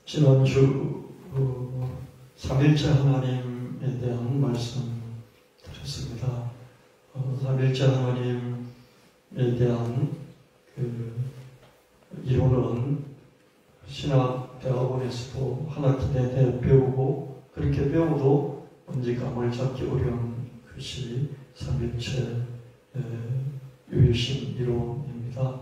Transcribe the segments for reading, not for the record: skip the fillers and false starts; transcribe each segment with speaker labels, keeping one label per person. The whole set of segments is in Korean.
Speaker 1: 지난주 삼일째 하나님에 대한 말씀 드렸습니다. 삼일째 하나님에 대한 이론은 신학대학원에서도 한 학기 내내 배우고, 그렇게 배워도 뭔지 감을 잡기 어려운 것이 삼일체 유일신 이론입니다.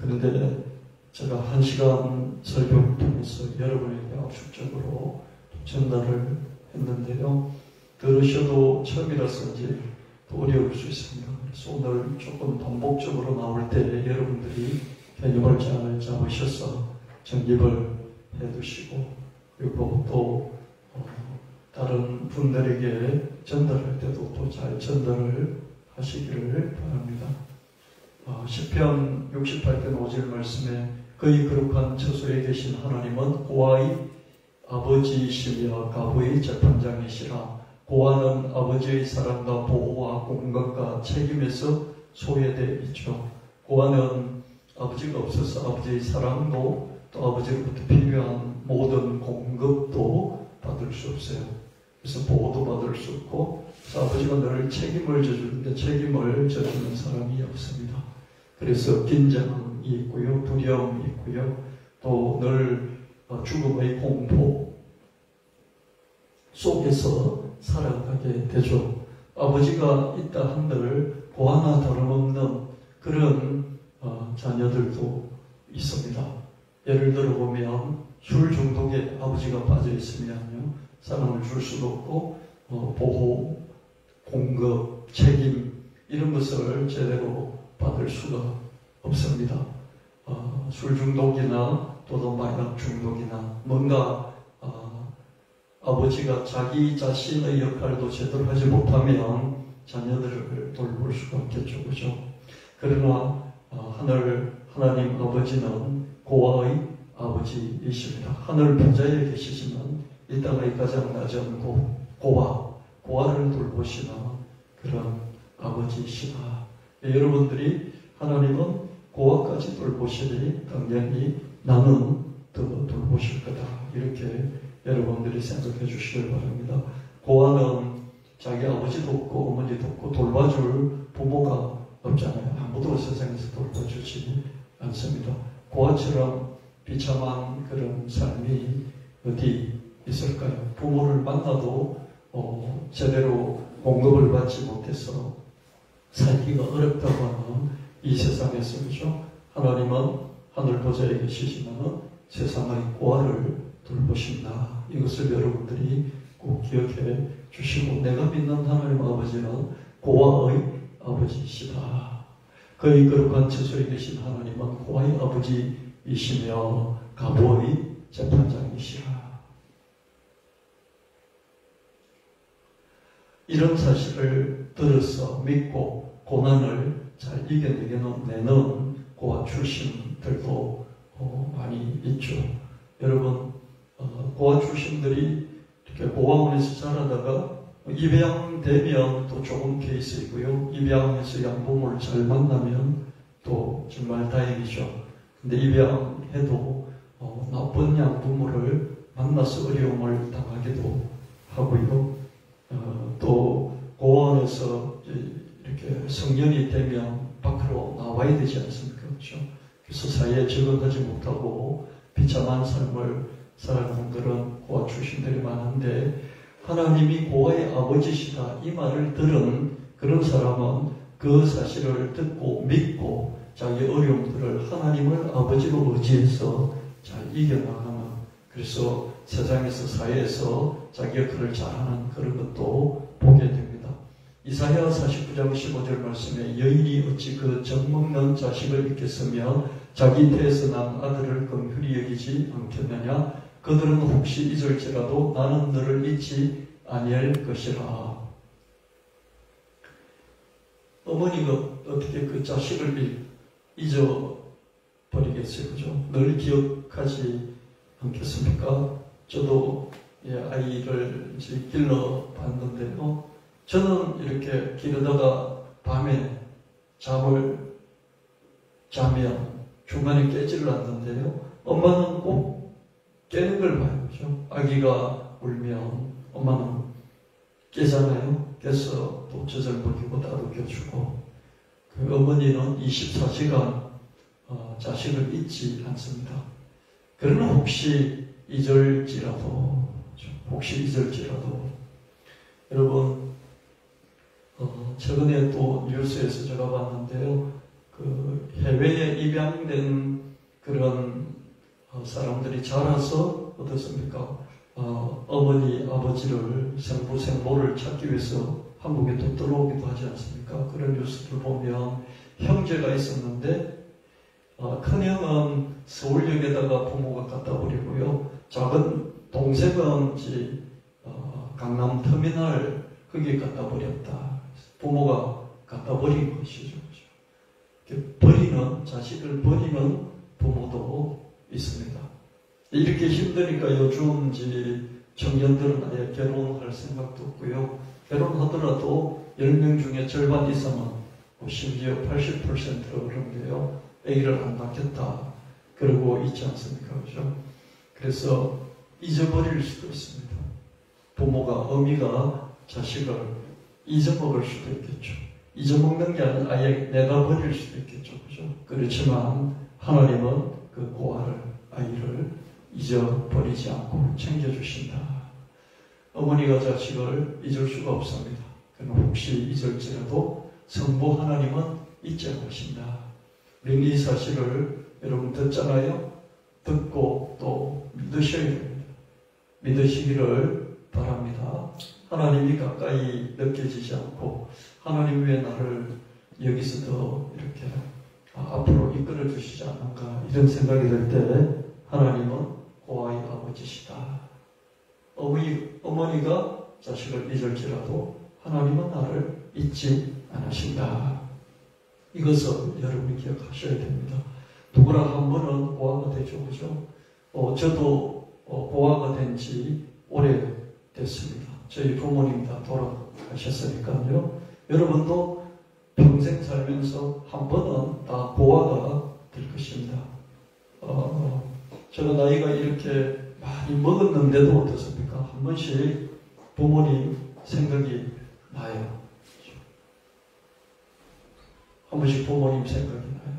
Speaker 1: 그런데 제가 1시간 설교를 통해서 여러분에게 압축적으로 전달을 했는데요. 들으셔도 처음이라서인지 또 어려울 수 있습니다. 그래서 오늘 조금 반복적으로 나올 때 여러분들이 개념을 잘 잡으셔서 정립을 해두시고, 그리고 또 다른 분들에게 전달할 때도 또 잘 전달을 하시기를 바랍니다. 시편 68편 5절 말씀에 그의 거룩한 처소에 계신 하나님은 고아의 아버지이시며 가부의 재판장이시라. 고아는 아버지의 사랑과 보호와 공감과 책임에서 소외되어 있죠. 고아는 아버지가 없어서 아버지의 사랑도 또 아버지로부터 필요한 모든 공급도 받을 수 없어요. 그래서 보호도 받을 수 없고, 그래서 아버지가 늘 책임을 져주는데 책임을 져주는 사람이 없습니다. 그래서 긴장이 있고요, 두려움이 있고요, 또 늘 죽음의 공포 속에서 살아가게 되죠. 아버지가 있다 한들 고아나 다름없는 그런 자녀들도 있습니다. 예를 들어 보면 술 중독에 아버지가 빠져 있으면요, 사랑을 줄 수도 없고 보호, 공급, 책임 이런 것을 제대로 받을 수가 없습니다. 술 중독이나 또는 마약 중독이나 뭔가 아버지가 자기 자신의 역할도 제대로 하지 못하면 자녀들을 돌볼 수가 없겠죠. 그죠? 그러나 하나님 아버지는 고아의 아버지이십니다. 하늘 보좌에 계시지만 이 땅의 가장 낮은 고아를 돌보시는 그런 아버지이시다. 여러분들이 하나님은 고아까지 돌보시니 당연히 나는 더 돌보실 거다. 이렇게 여러분들이 생각해 주시길 바랍니다. 고아는 자기 아버지도 없고 어머니도 없고 돌봐줄 부모가 없잖아요. 아무도 세상에서 돌봐주지 않습니다. 고아처럼 비참한 그런 삶이 어디 있을까요? 부모를 만나도 제대로 공급을 받지 못해서 살기가 어렵다고 하는 이 세상에서, 그죠? 하나님은 하늘 보좌에 계시지만 세상의 고아를 돌보신다. 이것을 여러분들이 꼭 기억해 주시고, 내가 믿는 하나님 아버지는 고아의 아버지이시다. 그의 거룩한 처소에 계신 하나님은 고아의 아버지이시며 가부의 재판장이시라. 이런 사실을 들어서 믿고 고난을 잘 이겨내는 고아 출신들도 많이 있죠. 여러분, 고아 출신들이 이렇게 고아원에서 자라다가 입양되면 또 좋은 케이스이고요. 입양해서 양부모를 잘 만나면 또 정말 다행이죠. 근데 입양해도 나쁜 양부모를 만나서 어려움을 당하기도 하고요. 또 고아원에서 이렇게 성년이 되면 밖으로 나와야 되지 않습니까? 그렇죠? 그래서 사회에 적응하지 못하고 비참한 삶을 살아가는 그런 고아 출신들이 많은데, 하나님이 고아의 아버지시다 이 말을 들은 그런 사람은 그 사실을 듣고 믿고 자기 어려움들을 하나님을 아버지로 의지해서 잘 이겨나가는, 그래서 세상에서 사회에서 자기 역할을 잘하는 그런 것도 보게 됩니다. 이사야 49장 15절 말씀에 여인이 어찌 그 젖먹는 자식을 잊겠으며 자기 태에서 난 아들을 긍휼히 여기지 않겠느냐. 그들은 혹시 잊을지라도 나는 너를 잊지 아니할 것이라. 어머니가 어떻게 그 자식을 잊어버리겠어요? 그죠? 늘 기억하지 않겠습니까? 저도 아이를 이제 길러봤는데요. 저는 이렇게 기르다가 밤에 잠을 자면 중간에 깨지를 않는데요. 엄마는 꼭 깨는 걸 봐요. 그죠? 아기가 울면 엄마는 깨잖아요. 깨서 또 젖을 먹이고 따뜻해주고, 그 어머니는 24시간 자식을 잊지 않습니다. 그러나 혹시 잊을지라도, 여러분, 최근에 또 뉴스에서 제가 봤는데요. 그 해외에 입양된 그런 사람들이 자라서 어떻습니까? 어머니, 아버지를, 생부, 생모를 찾기 위해서 한국에 또 들어오기도 하지 않습니까? 그런 뉴스를 보면 형제가 있었는데 큰형은 서울역에다가 부모가 갖다 버리고요. 작은 동생은 이제 강남 터미널 거기에 갖다 버렸다. 부모가 갖다 버린 것이죠. 자식을 버리는 부모도 있습니다. 이렇게 힘드니까 요즘 이제 청년들은 아예 결혼할 생각도 없고요. 결혼하더라도 10명 중에 절반 이상은 심지어 80%로 그런 게요. 아기를 안 낳겠다. 그러고 있지 않습니까? 그죠? 그래서 잊어버릴 수도 있습니다. 어미가 자식을 잊어먹을 수도 있겠죠. 잊어먹는 게 아니라 아예 내가 버릴 수도 있겠죠. 그죠? 그렇지만 하나님은 그 고아를, 아이를 잊어버리지 않고 챙겨주신다. 어머니가 자식을 잊을 수가 없습니다. 그러나 혹시 잊을지라도 성부 하나님은 잊지 않으신다. 우리는 이 사실을 여러분 듣잖아요. 듣고 또 믿으셔야 됩니다. 믿으시기를 바랍니다. 하나님이 가까이 느껴지지 않고 하나님 왜 나를 여기서도 이렇게 앞으로 이끌어 주시지 않는가 이런 생각이 들 때 하나님은 고아의 아버지시다. 어머니가 자식을 잊을지라도 하나님은 나를 잊지 않으신다. 이것을 여러분이 기억하셔야 됩니다. 누구나 한 번은 고아가 되죠. 그죠? 저도 고아가 된 지 오래 됐습니다. 저희 부모님 다 돌아가셨으니까요. 여러분도 평생 살면서 한 번은 다 고아가 될 것입니다. 제가 나이가 이렇게 많이 먹었는데도 어떻습니까? 한 번씩 부모님 생각이 나요. 한 번씩 부모님 생각이 나요.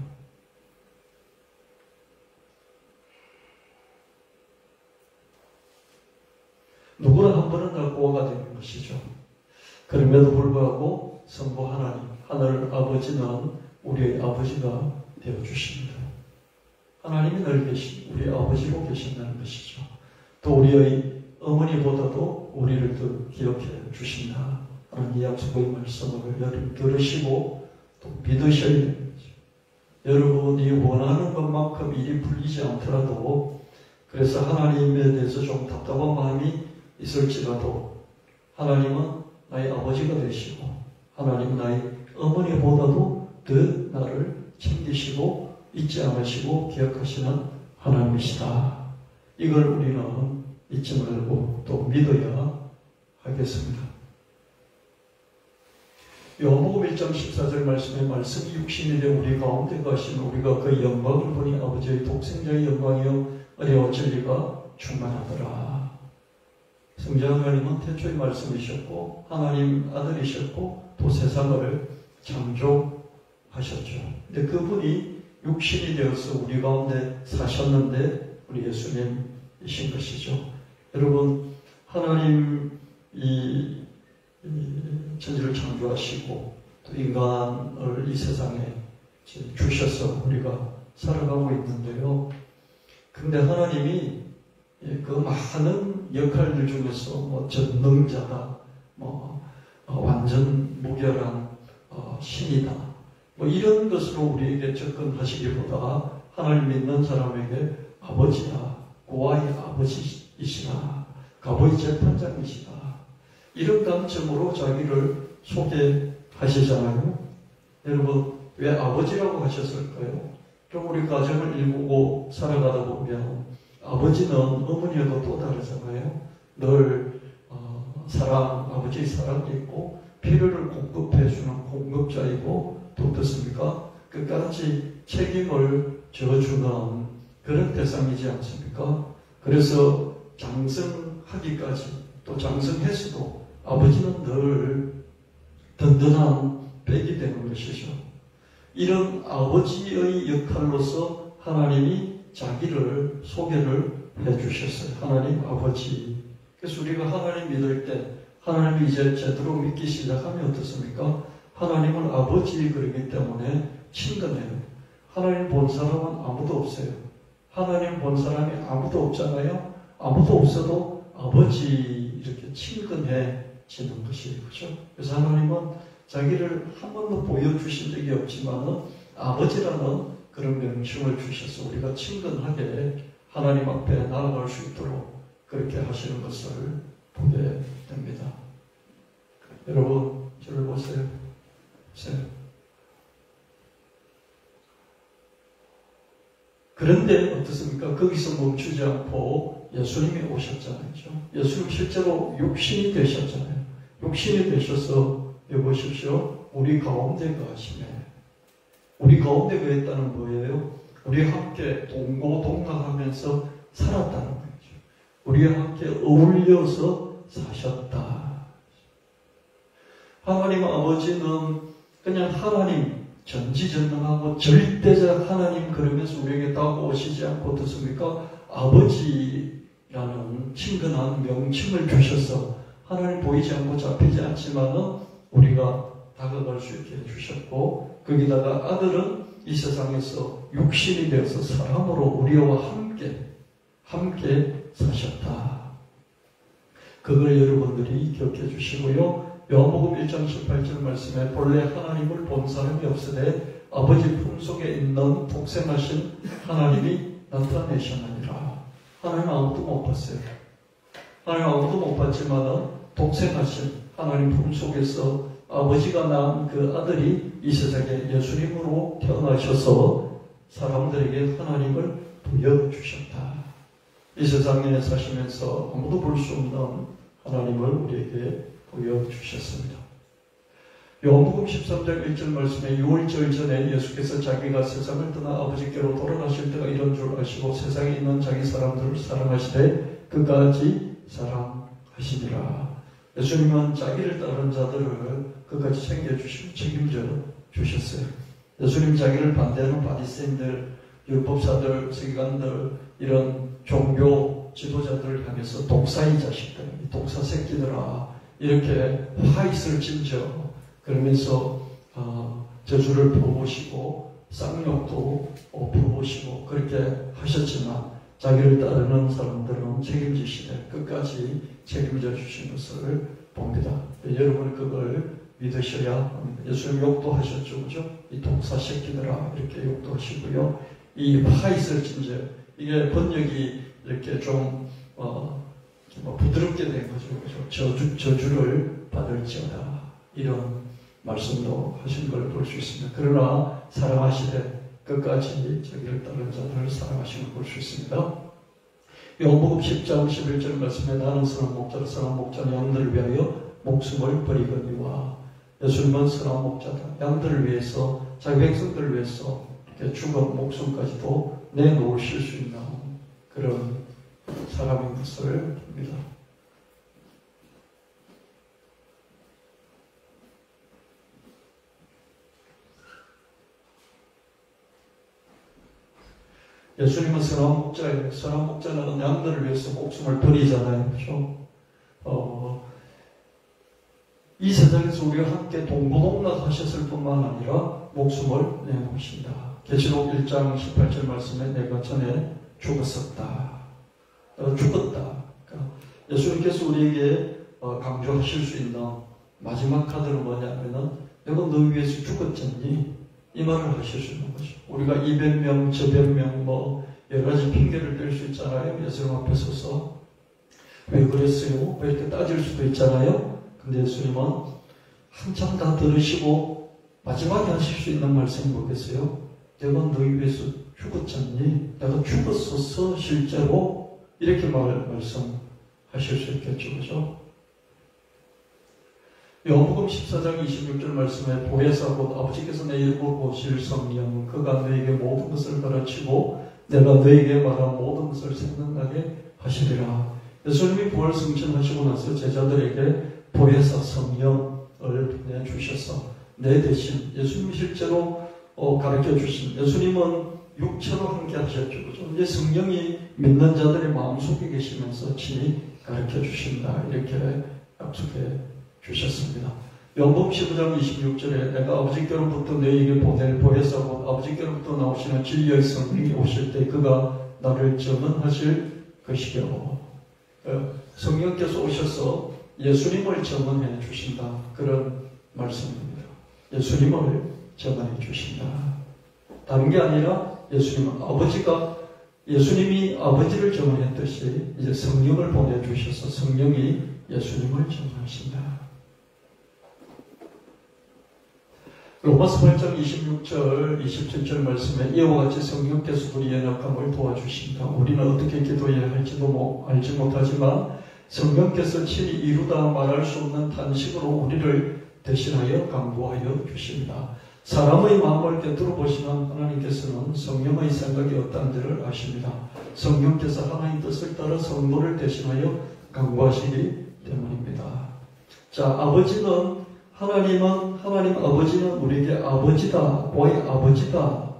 Speaker 1: 누구나 한 번은 다 고아가 되는 것이죠. 그럼에도 불구하고 성부 하나님, 하늘 아버지는 우리의 아버지가 되어주십니다. 하나님이 늘 우리 아버지로 계신다는 것이죠. 또 우리의 어머니보다도 우리를 더 기억해 주신다. 하나님 약속의 말씀을 여러분 들으시고 또 믿으셔야 되는 거죠. 여러분이 원하는 것만큼 일이 풀리지 않더라도 그래서 하나님에 대해서 좀 답답한 마음이 있을지라도 하나님은 나의 아버지가 되시고 하나님은 나의 어머니보다도 더 나를 챙기시고 잊지 않으시고 기억하시는 하나님이시다. 이걸 우리는 잊지 말고 또 믿어야 하겠습니다. 요한복음 1장 14절 말씀에 말씀이 육신이 되어 우리 가운데 가시면 우리가 그 영광을 보니 아버지의 독생자의 영광이요 은혜와 진리가 충만하더라. 성자 하나님은 태초의 말씀이셨고 하나님 아들이셨고 또 세상을 창조하셨죠. 근데 그분이 육신이 되어서 우리 가운데 사셨는데 우리 예수님이신 것이죠. 여러분 하나님 이 천지를 창조하시고 또 인간을 이 세상에 주셔서 우리가 살아가고 있는데요. 근데 하나님이 그 많은 역할들 중에서 전능자다, 완전 무결한 신이다, 이런 것으로 우리에게 접근하시기보다 하나님 믿는 사람에게 아버지다, 고아의 아버지이시다, 가보의 재판장이시다, 이런 관점으로 자기를 소개하시잖아요. 여러분 왜 아버지라고 하셨을까요? 좀 우리 가정을 일구고 살아가다 보면 아버지는 어머니하고 또 다르잖아요. 늘 아버지의 사랑이 있고 필요를 공급해주는 공급자이고 또 어떻습니까? 끝까지 책임을 져주는 그런 대상이지 않습니까? 그래서 장성하기까지 또 장성해서도 아버지는 늘 든든한 백이 되는 것이죠. 이런 아버지의 역할로서 하나님이 자기를 소개를 해주셨어요. 하나님 아버지. 그래서 우리가 하나님 믿을 때 하나님이 이제 제대로 믿기 시작하면 어떻습니까? 하나님은 아버지 그러기 때문에 친근해요. 하나님 본 사람은 아무도 없어요. 하나님 본 사람이 아무도 없잖아요. 아무도 없어도 아버지 이렇게 친근해지는 것이 그렇죠. 그래서 하나님은 자기를 한 번도 보여주신 적이 없지만 아버지라는 그런 명칭을 주셔서 우리가 친근하게 하나님 앞에 나아갈 수 있도록 그렇게 하시는 것을 보게 됩니다. 여러분 저를 보세요. 그런데 어떻습니까? 거기서 멈추지 않고 예수님이 오셨잖아요. 예수님 실제로 육신이 되셨잖아요. 육신이 되셔서 여보십시오. 우리 가운데 거하시네. 우리 가운데 거했다는 거예요. 우리와 함께 동고동락하면서 살았다는 거죠. 우리와 함께 어울려서 사셨다. 하나님 아버지는 그냥 하나님 전지전능하고 절대적 하나님 그러면서 우리에게 다가오시지 않고 어떻습니까? 아버지라는 친근한 명칭을 주셔서 하나님 보이지 않고 잡히지 않지만은 우리가 다가갈 수 있게 해주셨고 거기다가 아들은 이 세상에서 육신이 되어서 사람으로 우리와 함께 사셨다. 그걸 여러분들이 기억해 주시고요. 요한복음 1장 18절 말씀에 본래 하나님을 본 사람이 없으되 아버지 품속에 있는 독생하신 하나님이 나타내셨느니라. 하나님 아무도 못 봤어요. 하나님 아무도 못 봤지만 독생하신 하나님 품속에서 아버지가 낳은 그 아들이 이 세상에 예수님으로 태어나셔서 사람들에게 하나님을 보여주셨다. 이 세상에 사시면서 아무도 볼 수 없는 하나님을 우리에게 보여주셨습니다. 요한복음 13장 1절 말씀에 6월절 전에 예수께서 자기가 세상을 떠나 아버지께로 돌아가실 때가 이런 줄 아시고 세상에 있는 자기 사람들을 사랑하시되 끝까지 사랑하시니라. 예수님은 자기를 따르는 자들을 끝까지 챙겨주시고 책임져 주셨어요. 예수님 자기를 반대하는 바리새인들, 율법사들, 서기관들, 이런 종교 지도자들을 향해서 독사의 자식들, 독사 새끼들아 이렇게 화이슬 진저 그러면서 저주를 퍼보시고 쌍욕도 퍼보시고 그렇게 하셨지만 자기를 따르는 사람들은 책임지시되 끝까지 책임져 주신 것을 봅니다. 여러분 그걸 믿으셔야 합니다. 예수님 욕도 하셨죠. 그죠? 이 독사 새끼들아 이렇게 욕도 하시고요. 이 화이슬 진저 이게 번역이 이렇게 좀 부드럽게 된 거죠. 그죠? 저주를 받을지어다. 이런 말씀도 하신 걸 볼 수 있습니다. 그러나 사랑하시되 끝까지 자기를 따르는 자들을 사랑하시는 걸 볼 수 있습니다. 요한복음 10장 11절 말씀에 나는 선한 목자라 선한 목자는 양들을 위하여 목숨을 버리거니와 예수님은 선한 목자다. 양들을 위해서 자기 백성들을 위해서 이렇게 죽어 목숨까지도 내놓으실 수 있는 그런 사람인 것을 봅니다. 예수님은 선한 목자예요. 선한 목자는 양들을 위해서 목숨을 버리잖아요. 그렇죠? 이 세상에서 우리와 함께 동고동락 하셨을 뿐만 아니라 목숨을 내놓으신다. 계시록 1장 18절 말씀에 내가 전에 죽었었다. 죽었다. 그러니까 예수님께서 우리에게 강조하실 수 있는 마지막 카드는 뭐냐면은 내가 너 위해서 죽었잖니? 이 말을 하실 수 있는 거죠. 우리가 이 변명, 저 변명, 여러 가지 핑계를 댈 수 있잖아요. 예수님 앞에 서서. 왜 그랬어요? 왜 이렇게 따질 수도 있잖아요. 근데 예수님은 한참 다 들으시고 마지막에 하실 수 있는 말씀이 뭐겠어요? 내가 너희 위해서 죽었잖니? 내가 죽었어서 실제로 이렇게 말씀하실 수 있겠죠. 그죠? 요한복음 14장 26절 말씀에 보혜사 곧 아버지께서 내 이름으로 오실 성령 그가 너에게 모든 것을 가르치고 내가 너에게 말한 모든 것을 생각나게 하시리라. 예수님이 부활 승천하시고 나서 제자들에게 보혜사 성령을 보내주셔서 내 대신 예수님이 실제로 가르쳐 주신, 예수님은 육체로 함께 하셨죠. 그죠? 이제 성령이 믿는 자들의 마음속에 계시면서 친히 가르쳐 주신다. 이렇게 약속해 주셨습니다. 요한복음 15장 26절에 내가 아버지께로부터 너희에게 보낼 보혜사고 아버지께로부터 나오시는 진리의 성령이 오실 때 그가 나를 증언하실 것이요. 성령께서 오셔서 예수님을 증언해 주신다. 그런 말씀입니다. 예수님을 증언해 주신다. 다른 게 아니라 예수님은 예수님이 아버지를 증언했듯이 이제 성령을 보내주셔서 성령이 예수님을 증언하신다. 로마서 8장 26절, 27절 말씀에 이와 같이 성령께서 우리 연약함을 도와주신다. 우리는 어떻게 기도해야 할지도 알지 못하지만 성령께서 친히 이루다 말할 수 없는 탄식으로 우리를 대신하여 강구하여 주십니다. 사람의 마음을 꿰뚫어 보시는 하나님께서는 성령의 생각이 어떠한지를 아십니다. 성령께서 하나님 뜻을 따라 성도를 대신하여 강구하시기 때문입니다. 자, 하나님 아버지는 우리에게 아버지다, 거의 아버지다.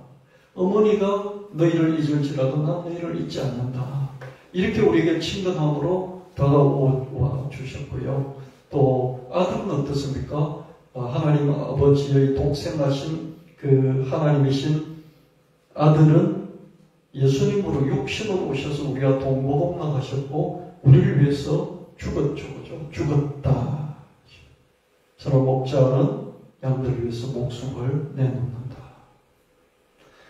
Speaker 1: 어머니가 너희를 잊을지라도 난 너희를 잊지 않는다. 이렇게 우리에게 친근함으로 다가와 주셨고요. 또 아들은 어떻습니까? 하나님 아버지의 독생하신 그 하나님이신 아들은 예수님으로 육신으로 오셔서 우리가 동고동락하셨고 우리를 위해서 죽었죠. 그죠? 죽었다. 서로 목자는 양들을 위해서 목숨을 내놓는다.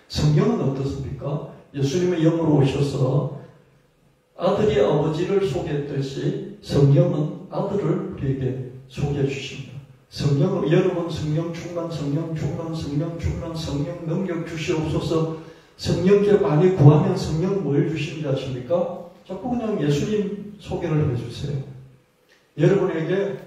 Speaker 1: 성령은 어떻습니까? 예수님의 영으로 오셔서 아들이 아버지를 소개했듯이 성령은 아들을 우리에게 소개해 주십니다. 성령은 여러분 성령 충만, 성령 능력 주시옵소서. 성령께 많이 구하면 성령 뭘 주시는지 아십니까? 자꾸 그냥 예수님 소개를 해주세요. 여러분에게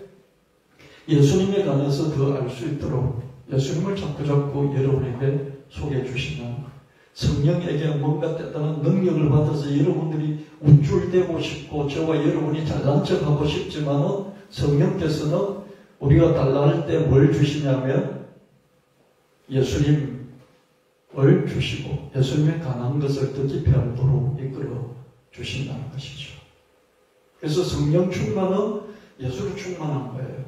Speaker 1: 예수님에 관해서 더 알 수 있도록 예수님을 자꾸 여러분에게 소개해 주시면 성령에게 뭔가 때다는 능력을 받아서 여러분들이 우쭐대고 싶고 저와 여러분이 잘난 척하고 싶지만은 성령께서는 우리가 달라할 때 뭘 주시냐면 예수님을 주시고 예수님의 강한 것을 더 깊이 알도록 이끌어 주신다는 것이죠. 그래서 성령 충만은 예수로 충만한 거예요.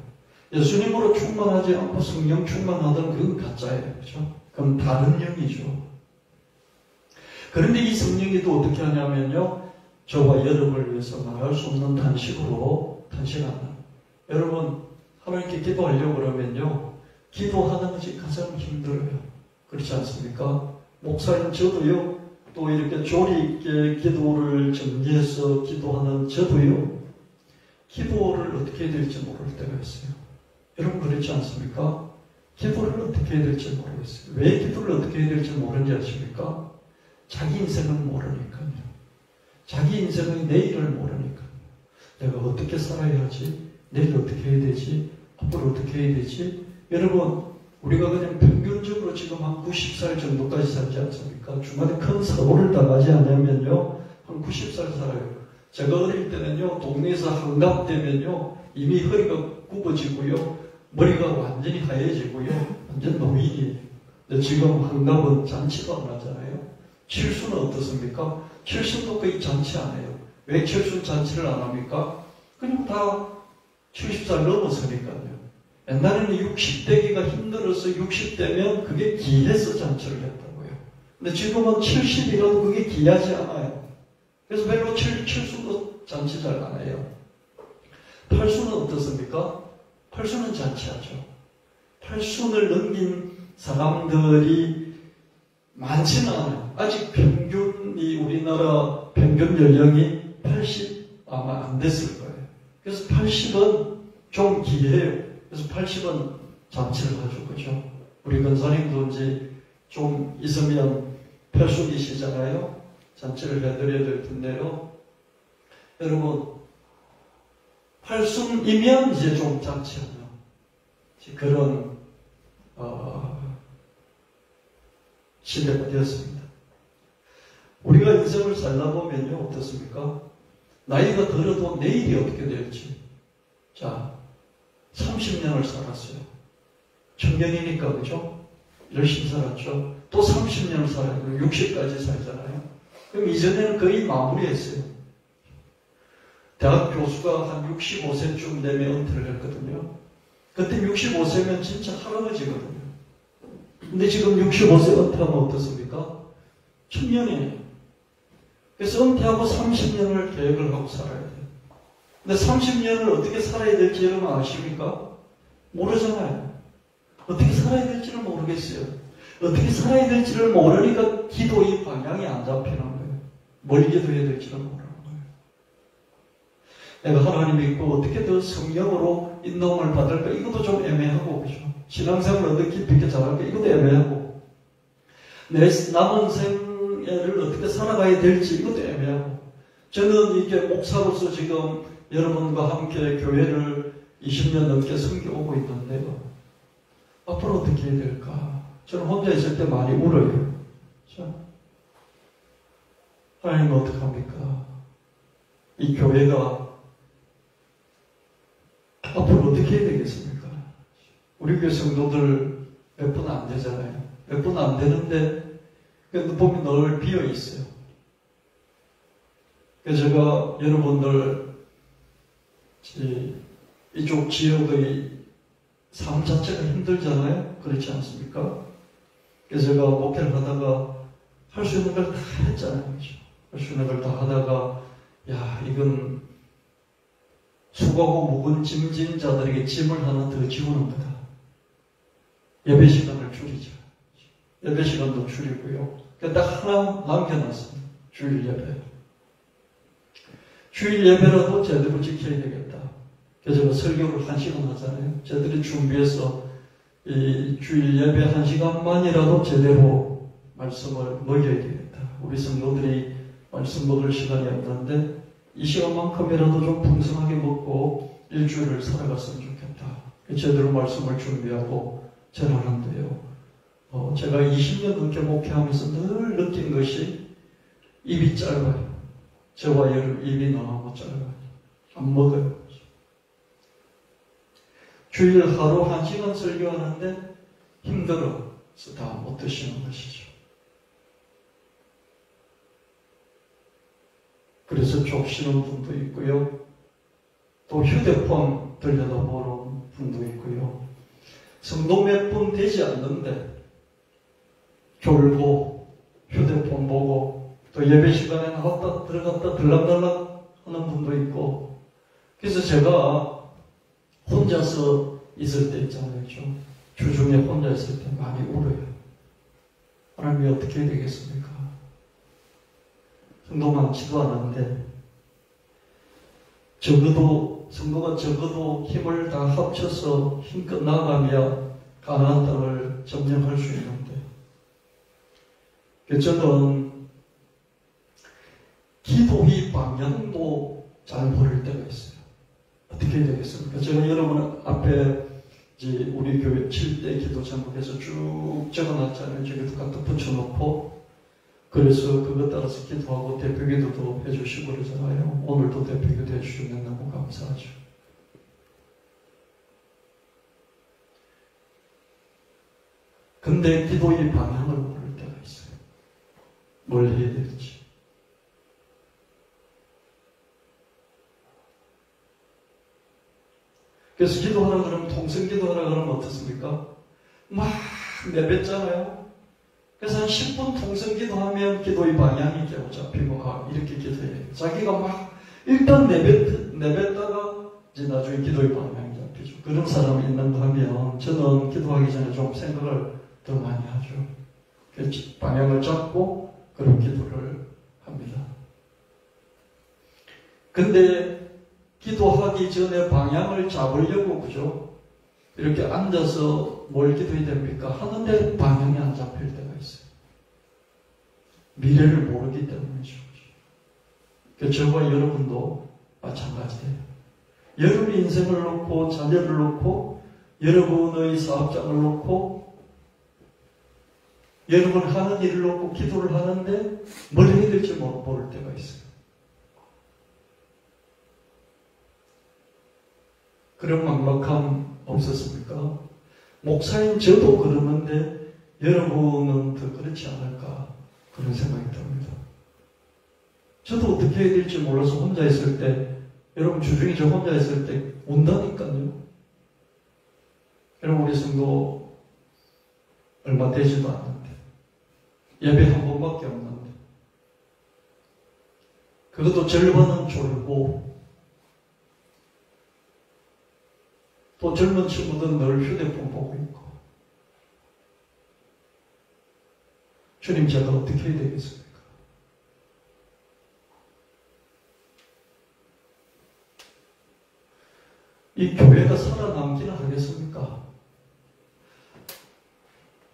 Speaker 1: 예수님으로 충만하지 않고 성령 충만하던 그건 가짜예요. 그렇죠? 그럼 다른 영이죠. 그런데 이 성령이 또 어떻게 하냐면요. 저와 여러분을 위해서 말할 수 없는 탄식으로 탄식하는. 여러분 하나님께 기도하려고 그러면요. 기도하는 것이 가장 힘들어요. 그렇지 않습니까? 목사님 저도요. 또 이렇게 조리 있게 기도를 정리해서 기도하는 저도요. 기도를 어떻게 해야 될지 모를 때가 있어요. 여러분 그렇지 않습니까? 기도를 어떻게 해야 될지 모르겠어요. 왜 기도를 어떻게 해야 될지 모르는지 아십니까? 자기 인생을 모르니까요. 자기 인생의 내일을 모르니까요. 내가 어떻게 살아야 하지? 내일 어떻게 해야 되지? 앞으로 어떻게 해야 되지? 여러분 우리가 그냥 평균적으로 지금 한 90살 정도까지 살지 않습니까? 중간에 큰 사고를 당하지 않으면요. 한 90살 살아요. 제가 어릴 때는요. 동네에서 한갑되면요. 이미 허리가 굽어지고요. 머리가 완전히 하얘지고요. 완전 노인이에요. 근데 지금 한갑은 잔치도 안 하잖아요. 칠수는 어떻습니까? 칠수도 거의 잔치 안 해요. 왜 칠수 잔치를 안 합니까? 그냥 다 70살 넘어서니까요. 옛날에는 60대기가 힘들어서 60대면 그게 기해서 잔치를 했다고요. 근데 지금은 70이라도 그게 기하지 않아요. 그래서 별로 칠수도 잔치 잘 안 해요. 팔순은 어떻습니까? 팔순은 잔치하죠. 팔순을 넘긴 사람들이 많지는 않아요. 아직 평균이 우리나라 평균 연령이 80 아마 안 됐을 거예요. 그래서 80은 좀 기해요. 그래서 80은 잔치를 하죠. 그죠? 우리 권사님도 이제 좀 있으면 팔순이시잖아요. 잔치를 해드려야 될 텐데요. 여러분, 팔순이면 이제 좀 잔치하는 그런 시대가 되었습니다. 우리가 인생을 살다 보면요, 어떻습니까? 나이가 들어도 내일이 어떻게 될지. 자, 30년을 살았어요. 청년이니까, 그죠? 열심히 살았죠. 또 30년을 살아요. 60까지 살잖아요. 그럼 이전에는 거의 마무리했어요. 대학 교수가 한 65세쯤 되면 은퇴를 했거든요. 그때 65세면 진짜 할아버지거든요. 근데 지금 65세 은퇴하면 어떻습니까? 청년이에요. 그래서 은퇴하고 30년을 계획을 하고 살아야 돼요. 근데 30년을 어떻게 살아야 될지 여러분 아십니까? 모르잖아요. 어떻게 살아야 될지를 모르겠어요. 어떻게 살아야 될지를 모르니까 기도의 방향이 안 잡히는 거예요. 뭘 기도해야 될지를 모르는 거예요. 내가 하나님 믿고 어떻게 더 성령으로 인도함을 받을까? 이것도 좀 애매하고, 그죠? 신앙생활을 어떻게 깊이 있게 잘할까? 이것도 애매하고. 내 남은 생애를 어떻게 살아가야 될지 이것도 애매하고. 저는 이게 목사로서 지금 여러분과 함께 교회를 20년 넘게 섬겨오고 있는데요. 앞으로 어떻게 해야 될까? 저는 혼자 있을 때 많이 울어요. 자, 하나님은 어떡합니까? 이 교회가 앞으로 어떻게 해야 되겠습니까? 우리 교회 성도들 몇 분 안 되잖아요. 몇 분 안 되는데 보면 늘 비어 있어요. 그래서 제가 여러분들 이쪽 지역의 삶 자체가 힘들잖아요. 그렇지 않습니까? 그래서 제가 목회를 하다가 할 수 있는 걸 다 했잖아요. 그렇죠? 할 수 있는 걸 다 하다가 야, 이건 수고하고 묵은 짐진 자들에게 짐을 하나 더 지우는 거다. 예배 시간을 줄이자. 예배 시간도 줄이고요. 딱 하나 남겨놨습니다. 주일 예배. 주일 예배라도 제대로 지켜야 되겠다. 그래서 제가 설교를 1시간 하잖아요. 저희들이 준비해서 이 주일 예배 1시간만이라도 제대로 말씀을 먹여야 되겠다. 우리 성도들이 말씀 먹을 시간이 없는데 이 시간만큼이라도 좀 풍성하게 먹고 일주일을 살아갔으면 좋겠다. 제대로 말씀을 준비하고 전하는데요. 제가 20년 넘게 목회하면서 늘 느낀 것이 입이 짧아요. 저와 여러분 입이 너무 짧아요. 안 먹어요. 주일 하루 1시간 설교하는데 힘들어서 다 못 드시는 것이죠. 그래서 좁시는 분도 있고요. 또 휴대폰 들여다보는 분도 있고요. 성도 몇 분 되지 않는데 졸고 휴대폰 보고 또 예배 시간에 나왔다 들어갔다 들락달락 하는 분도 있고. 그래서 제가 혼자서 있을 때 있잖아요. 좀 주중에 혼자 있을 때 많이 울어요. 하나님이 어떻게 해야 되겠습니까? 성도 많지도 않은데 성도가 적어도 힘을 다 합쳐서 힘껏 나가며 가나안 땅을 점령할 수 있는데 저는 기도의 방향도 잘 모를 때가 있어요. 어떻게 해야 되겠습니까? 제가 여러분 앞에 이제 우리 교회 7대 기도 제목에서 쭉 적어놨잖아요. 저기도 갖다 붙여놓고 그래서 그것 따라서 기도하고 대표기도도 해주시고 그러잖아요. 오늘도 대표기도 해주시면 너무 감사하죠. 근데 기도의 방향을 모를 때가 있어요. 뭘 해야 될지. 그래서 기도하라 그러면 통성 기도하라 그러면 어떻습니까? 막 내뱉잖아요. 그래서 한 10분 통성 기도하면 기도의 방향이 겨우 잡히고 이렇게 기도해요. 자기가 막 일단 내뱉다가 이제 나중에 기도의 방향이 잡히죠. 그런 사람이 있는가 하면 저는 기도하기 전에 좀 생각을 더 많이 하죠. 그래서 방향을 잡고 그런 기도를 합니다. 근데 기도하기 전에 방향을 잡으려고 그죠? 이렇게 앉아서 뭘 기도해야 됩니까? 하는데 방향이 안 잡힐 때가 있어요. 미래를 모르기 때문이죠. 저와 여러분도 마찬가지예요. 여러분의 인생을 놓고 자녀를 놓고 여러분의 사업장을 놓고 여러분 하는 일을 놓고 기도를 하는데 뭘 해야 될지 모를 때가 있어요. 그런 막막함 없었습니까? 목사인 저도 그러는데 여러분은 더 그렇지 않을까 그런 생각이 듭니다. 저도 어떻게 해야 될지 몰라서 혼자 있을 때, 여러분 주중에 저 혼자 있을 때 운다니까요. 여러분 우리 성도 얼마 되지도 않는데 예배 한 번밖에 없는데 그것도 절반은 졸고 또 젊은 친구들은 늘 휴대폰 보고 있고 주님 제가 어떻게 해야 되겠습니까? 이 교회가 살아남기는 하겠습니까?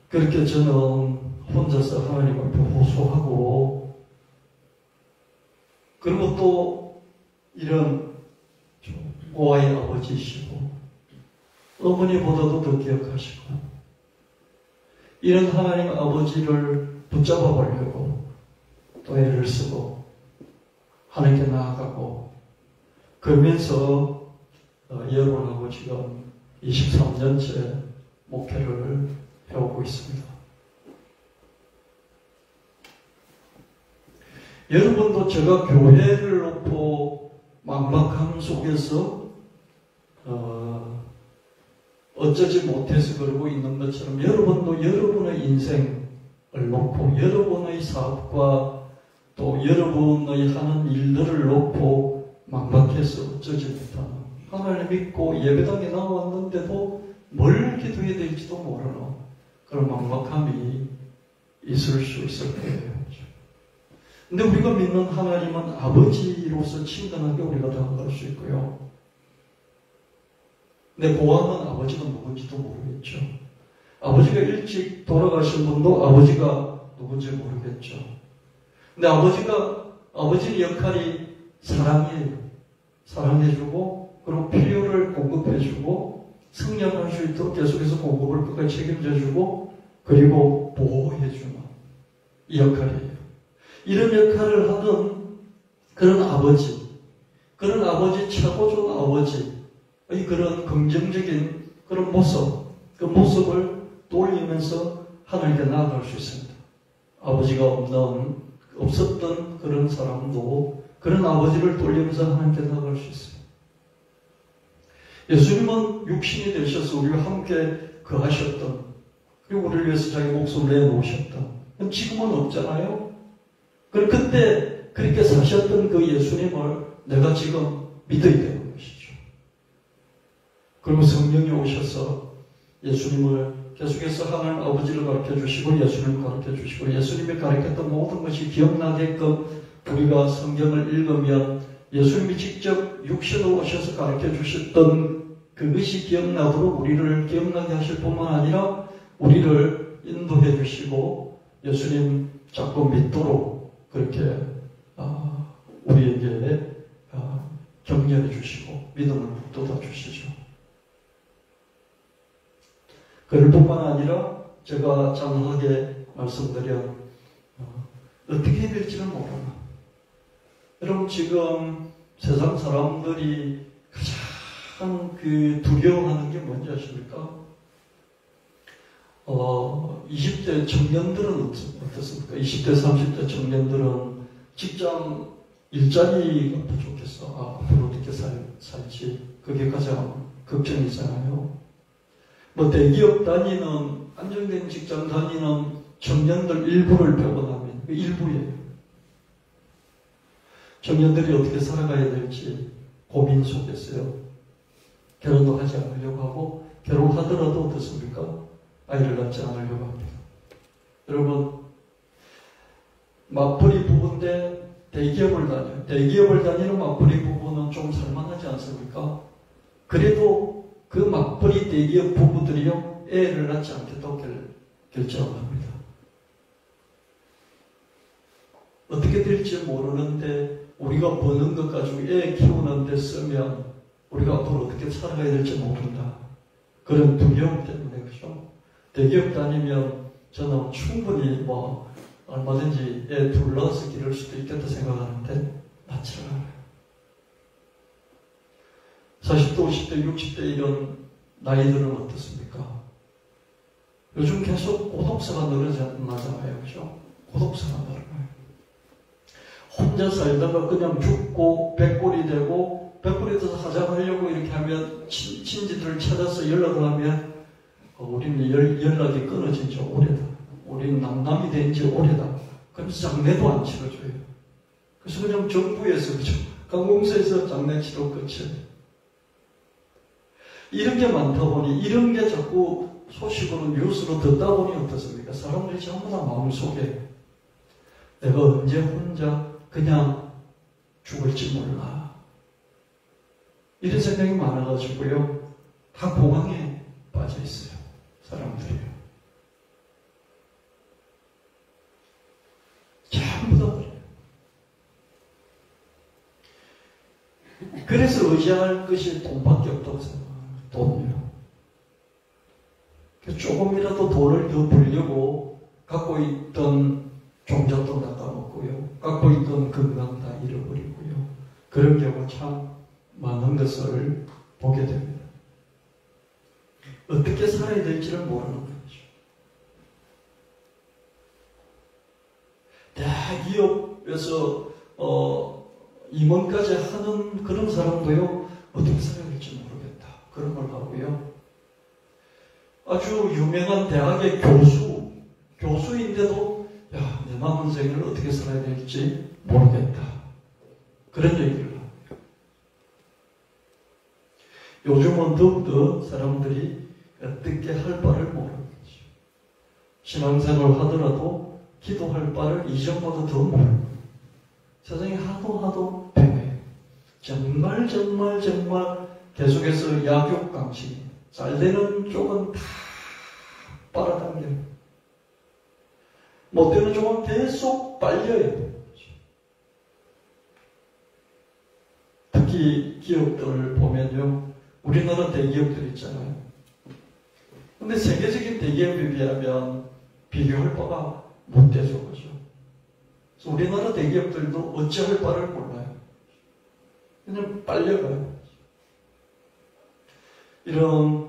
Speaker 1: 그렇게 저는 혼자서 하나님 앞에 호소하고 그리고 또 이런 고아의 아버지이시고 어머니보다도 더 기억하시고 이런 하나님 아버지를 붙잡아 보려고 또 애를 쓰고 하나님께 나아가고 그러면서 여러분하고 지금 23년째 목회를 해오고 있습니다. 여러분도 제가 교회를 놓고 막막함 속에서 어쩌지 못해서 그러고 있는 것처럼 여러분도 여러분의 인생을 놓고 여러분의 사업과 또 여러분의 하는 일들을 놓고 막막해서 어쩌지 못하는 하나님 믿고 예배당에 나왔는데도 뭘 기도해야 될지도 모르는 그런 막막함이 있을 수 있을 거예요. 근데 우리가 믿는 하나님은 아버지로서 친근하게 우리가 다가갈 수 있고요. 내 고아는 아버지가 누군지도 모르겠죠. 아버지가 일찍 돌아가신 분도 아버지가 누군지 모르겠죠. 근데 아버지의 역할이 사랑이에요. 사랑해주고 그리고 필요를 공급해주고 승리할 수 있도록 계속해서 공급을 끝까지 책임져주고 그리고 보호해주는 이 역할이에요. 이런 역할을 하던 그런 아버지 최고 좋은 아버지의 그런 긍정적인 그런 모습, 그 모습을 떠올리면서 하늘께 나아갈 수 있습니다. 아버지가 없었던 그런 사람도 그런 아버지를 떠올리면서 하나님께 나아갈 수 있습니다. 예수님은 육신이 되셔서 우리와 함께 거하셨던 그리고 우리를 위해서 자기 목숨을 내놓으셨던 지금은 없잖아요. 그럼 그때 그렇게 사셨던 그 예수님을 내가 지금 믿어야 되는 것이죠. 그리고 성령이 오셔서 예수님을 계속해서 하나님 아버지를 가르쳐 주시고 예수님을 가르쳐 주시고 예수님이 가르쳤던 모든 것이 기억나게끔 우리가 성경을 읽으면 예수님이 직접 육신으로 오셔서 가르쳐 주셨던 그것이 기억나도록 우리를 기억나게 하실 뿐만 아니라 우리를 인도해 주시고 예수님 자꾸 믿도록 그렇게 우리에게 격려해 주시고 믿음을 북돋아 주시죠. 그럴 뿐만 아니라 제가 장하게 말씀드린 어떻게 해야 될지는 모르나. 여러분 지금 세상 사람들이 가장 두려워하는 게 뭔지 아십니까? 20대 청년들은 어떻습니까? 20대, 30대 청년들은 직장 일자리가 부족해서 앞으로 어떻게 살지 그게 가장 걱정이잖아요. 대기업 다니는 안정된 직장 다니는 청년들 일부를 배워나면 그 일부예요. 청년들이 어떻게 살아가야 될지 고민 속에서요. 결혼도 하지 않으려고 하고 결혼하더라도 어떻습니까? 아이를 낳지 않으려고 합니다. 여러분 맞벌이 부부인데 대기업을 다니는 맞벌이 부부는 좀 살만하지 않습니까? 그래도 그 맞벌이 대기업 부부들이요 애를 낳지 않겠다고 결정을 합니다. 어떻게 될지 모르는데 우리가 버는 것 가지고 애 키우는 데 쓰면 우리가 앞으로 어떻게 살아가야 될지 모른다. 그런 두려움 때문에 그죠? 대기업 다니면 저는 충분히 얼마든지 애 둘 낳아서 기를 수도 있겠다 생각하는데 낳지를 않아요. 40대, 50대, 60대 이런 나이들은 어떻습니까? 요즘 계속 고독사가 늘어나잖아요. 그죠? 고독사가 늘어나요. 혼자 살다가 그냥 죽고 백골이 되고, 백골이 돼서 하자하려고 이렇게 하면 친지들을 찾아서 연락을 하면 우리는 연락이 끊어진 지 오래다. 우리는 낭남이 된 지 오래다. 그래서 장례도 안 치러줘요. 그래서 그냥 정부에서, 그죠? 관공서에서 장례 치러 끝이에요. 이런 게 많다 보니, 이런 게 자꾸 소식으로 뉴스로 듣다 보니 어떻습니까? 사람들이 전부 다 마음속에 내가 언제 혼자 그냥 죽을지 몰라. 이런 생각이 많아가지고요. 다 공황에 빠져 있어요. 사람들이요. 전부 다 그래요. 그래서 의지할 것이 돈밖에 없다고 생각해요. 돈이요. 조금이라도 돈을 더 벌려고 갖고 있던 종잣돈 다 까먹고요. 갖고 있던 건강 다 잃어버리고요. 그런 경우 참 많은 것을 보게 됩니다. 어떻게 살아야 될지를 모르는 거죠. 대기업에서 임원까지 하는 그런 사람도요. 어떻게 살아야 될지 모르겠다. 그런 걸 하고요. 아주 유명한 대학의 교수인데도 내 남은 생을 어떻게 살아야 될지 모르겠다. 그런 얘기를 합니다. 요즘은 더욱더 사람들이 어떻게 할 바를 모르는 거죠. 신앙생활을 하더라도 기도할 바를 이전보다 더 모르는 거예요. 세상에 하도 배워요. 정말 계속해서 약육강식. 잘 되는 쪽은 다 빨아당겨요. 못 되는 쪽은 계속 빨려요. 특히 기업들을 보면요. 우리나라 대기업들 있잖아요. 근데 세계적인 대기업에 비하면 비교할 바가 못 되죠. 그죠? 그래서 우리나라 대기업들도 어찌할 바를 몰라요. 그냥 빨려가요. 이런